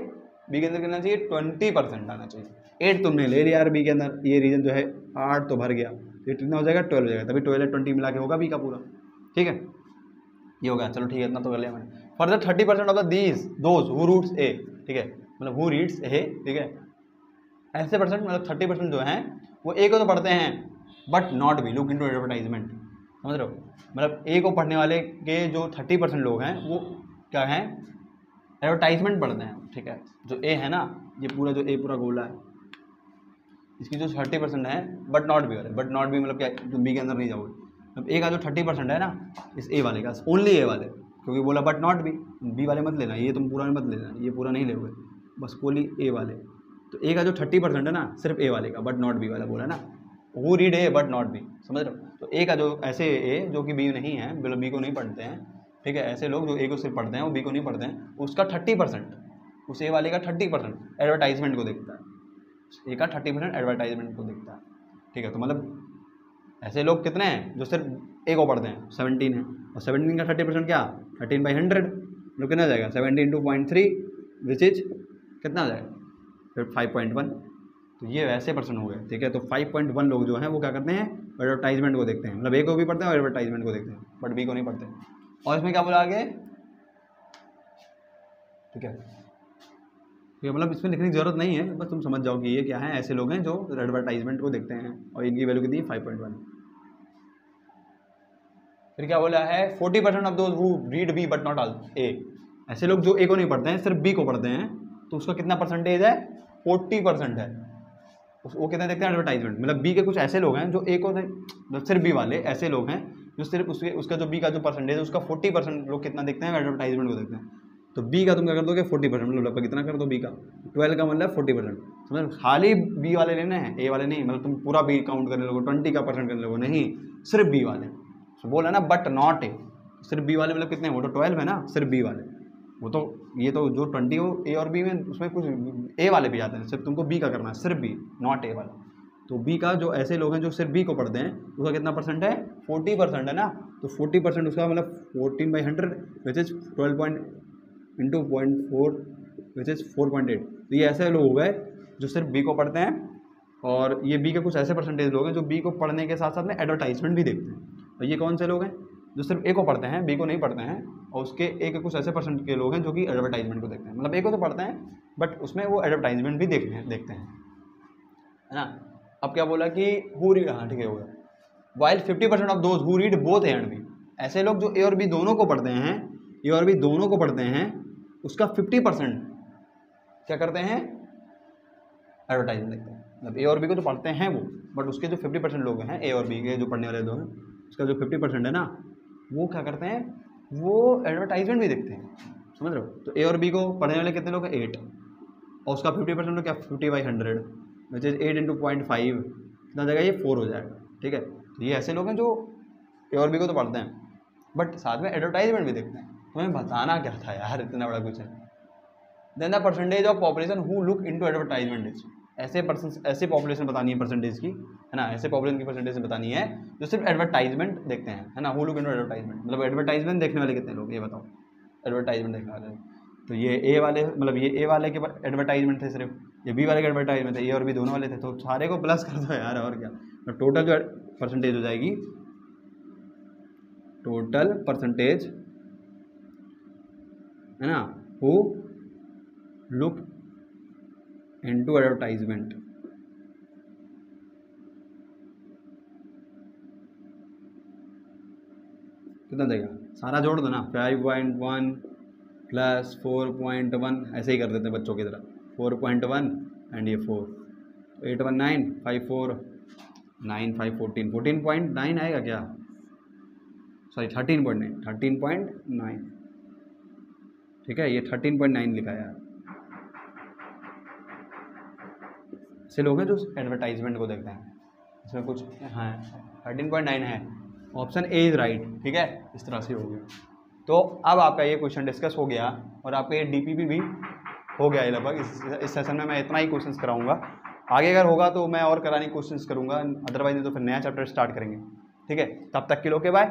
बी के अंदर कितना चाहिए, 20% आना चाहिए। 8 तुमने ले लिया यार बी के अंदर, ये रीजन जो है 8 तो भर गया, ये कितना हो जाएगा, 12 हो जाएगा, तभी 12 20 मिला के होगा बी का पूरा, ठीक है। ये होगा, चलो ठीक है, इतना तो कर लिया मैंने। Further 30% of the these those who roots A, ठीक है, मतलब हु रीड्स ए, ठीक है, ऐसे परसेंट मतलब 30% जो हैं वो ए को तो पढ़ते हैं but not be, look into advertisement, समझ रहे हो। मतलब ए को पढ़ने वाले के जो 30% लोग हैं वो क्या हैं, एडवर्टाइजमेंट पढ़ते हैं, ठीक है। जो ए है ना, ये पूरा जो ए पूरा गोला है, इसकी जो 30% है बट नॉट बी वाले, बट नॉट बी मतलब क्या, तुम बी के अंदर नहीं जाओगे, मतलब ए का जो 30% है ना, इस ए वाले का ओनली ए वाले, क्योंकि बोला बट नॉट बी वाले मत लेना, ये तुम पूरा मत लेना, ये पूरा नहीं लोगे, बस बोली ए वाले। तो ए का जो 30% है ना, सिर्फ ए वाले का, बट नॉट बी वाला बोला ना, वो read A but not be, समझ रहे हो। तो ए का जो ऐसे ए जो कि बी नहीं है, मतलब बी को नहीं पढ़ते हैं, ठीक है, ऐसे लोग जो ए को सिर्फ पढ़ते हैं वो बी को नहीं पढ़ते हैं, उसका 30%, उस ए वाले का 30% एडवर्टाइजमेंट को देखता है, ए का 30% एडवर्टाइजमेंट को देखता है, ठीक है। तो मतलब ऐसे लोग कितने हैं जो सिर्फ ए को पढ़ते हैं, 17 है, और 17 का 30% क्या, 13/100, मतलब कितना जाएगा, 17 × 0.3 विच इज कितना आ जाएगा, फिर 5.1। तो ये वैसे परसेंट हो गए, ठीक है। तो 5.1 लोग जो हैं वो क्या करते हैं, एडवर्टाइजमेंट को देखते हैं, मतलब ए को भी पढ़ते हैं और एडवर्टाइजमेंट को देखते हैं, बट बी को नहीं पढ़ते। और इसमें क्या बोला आगे, ठीक है, मतलब इसमें लिखने की जरूरत नहीं है, बस तुम समझ जाओ कि ये क्या है, ऐसे लोग हैं जो एडवर्टाइजमेंट को देखते हैं, और इनकी वैल्यू कितनी, 5.1। फिर क्या बोला है, 40% of those who read B but not all A, ऐसे लोग जो ए को नहीं पढ़ते हैं सिर्फ बी को पढ़ते हैं, तो उसका कितना परसेंटेज है, 40% है। वो कितना देखते हैं, एडवर्टाइजमेंट, मतलब बी के कुछ ऐसे लोग हैं जो ए को मतलब सिर्फ बी वाले ऐसे लोग हैं जो सिर्फ उसका जो बी का जो परसेंटेज है उसका 40% लोग कितना देखते हैं, एडवर्टाइजमेंट को देखते हैं। तो बी का तुम क्या कर दोगे, 40%, मतलब लगभग कितना कर दो बी का, 12 का मतलब 40%, समझ, खाली बी वाले लेने हैं, ए वाले नहीं, मतलब तुम पूरा बी काउंट करने लगो, 20 का परसेंट करने लगो, नहीं, सिर्फ बी वाले। तो बोला ना बट नॉट ए, सिर्फ बी वाले मतलब कितने, वो तो 12 है ना, सिर्फ बी वाले, वो तो ये तो जो 20 हो ए और बी में, उसमें कुछ ए वाले भी आते हैं, सिर्फ तुमको बी का करना है, सिर्फ बी, नॉट ए वाला। तो बी का जो ऐसे लोग हैं जो सिर्फ बी को पढ़ते हैं, उसका कितना परसेंट है, 40% है ना। तो 40% उसका मतलब 14/100 विच इज 12 × 0.4 विच इज 4.8। तो ये ऐसे लोग हो गए जो सिर्फ बी को पढ़ते हैं, और ये बी के कुछ ऐसे परसेंटेज लोग हैं जो बी को पढ़ने के साथ साथ में एडवर्टाइजमेंट भी देखते हैं। और ये कौन से लोग हैं, जो सिर्फ ए को पढ़ते हैं, बी को नहीं पढ़ते हैं, और उसके ए के कुछ ऐसे परसेंट के लोग हैं जो कि एडवर्टाइजमेंट को देखते हैं, मतलब ए को तो पढ़ते हैं बट उसमें वो एडवर्टाइजमेंट भी देखते हैं। है ना। अब क्या बोला कि हु रीड, हाँ ठीक है हो गया, while 50% of those who read both A and B, ऐसे लोग जो ए और बी दोनों को पढ़ते हैं, ए और बी दोनों को पढ़ते हैं, उसका 50% क्या करते हैं, एडवर्टाइजमेंट देखते हैं। मतलब ए और बी को तो पढ़ते हैं वो, बट उसके जो 50% लोग हैं ए और बी के जो पढ़ने वाले लोग हैं, उसका जो 50% है ना, वो क्या करते हैं, वो एडवर्टाइजमेंट भी देखते हैं, समझ रहे हो। तो ए और बी को पढ़ने वाले कितने लोग हैं, 8, और उसका 50% क्या 50/100 विच इज 8 × 0.5 कितना जगह, ये 4 हो जाएगा, ठीक है। तो ये ऐसे लोग हैं जो ए और बी को तो पढ़ते हैं बट साथ में एडवर्टाइजमेंट भी देखते हैं। तुम्हें बताना क्या था यार, इतना बड़ा question. Then the percentage of population who look into advertisement is, ऐसे पॉपुलेशन बतानी है परसेंटेज की, है ना, ऐसे पॉपुलेशन की परसेंटेज बतानी है जो सिर्फ एडवर्टाइजमेंट देखते हैं, है ना। हु लुक इनटू एडवर्टाइजमेंट मतलब एडवर्टाइजमेंट देखने वाले कितने लोग, ये बताओ, एडवर्टाइजमेंट देखने वाले। तो ये ए वाले, मतलब ये ए वाले के एडवर्टाइजमेंट थे सिर्फ, ये बी वाले के एडवर्टाइजमेंट थे, ए और बी दोनों वाले थे, तो सारे को प्लस कर दो यार, और क्या। तो टोटल जो परसेंटेज हो जाएगी, टोटल परसेंटेज, है ना, हु लुक इनटू एडवर्टाइजमेंट, कितना देगा, सारा जोड़ दो ना, 5.1 + 4.1 ऐसे ही कर देते हैं बच्चों की तरह, 4.1 एंड ये 4, 819 54 9 5 14 14.9 आएगा क्या, सॉरी 13.9, ठीक है, ये 13.9 लिखा है यार। ऐसे लोग हैं जो एडवर्टाइजमेंट को देखते हैं, इसमें कुछ हाँ 13.9 है, ऑप्शन ए इज राइट, ठीक है, इस तरह से हो गया। तो अब आपका ये क्वेश्चन डिस्कस हो गया और आपका ये डीपीपी भी हो गया है लगभग। इस सेशन में मैं इतना ही क्वेश्चंस कराऊंगा, आगे अगर होगा तो मैं और कराने की कोशिश करूंगा, अदरवाइज तो फिर नया चैप्टर स्टार्ट करेंगे, ठीक है। तब तक के लिए ओके बाय।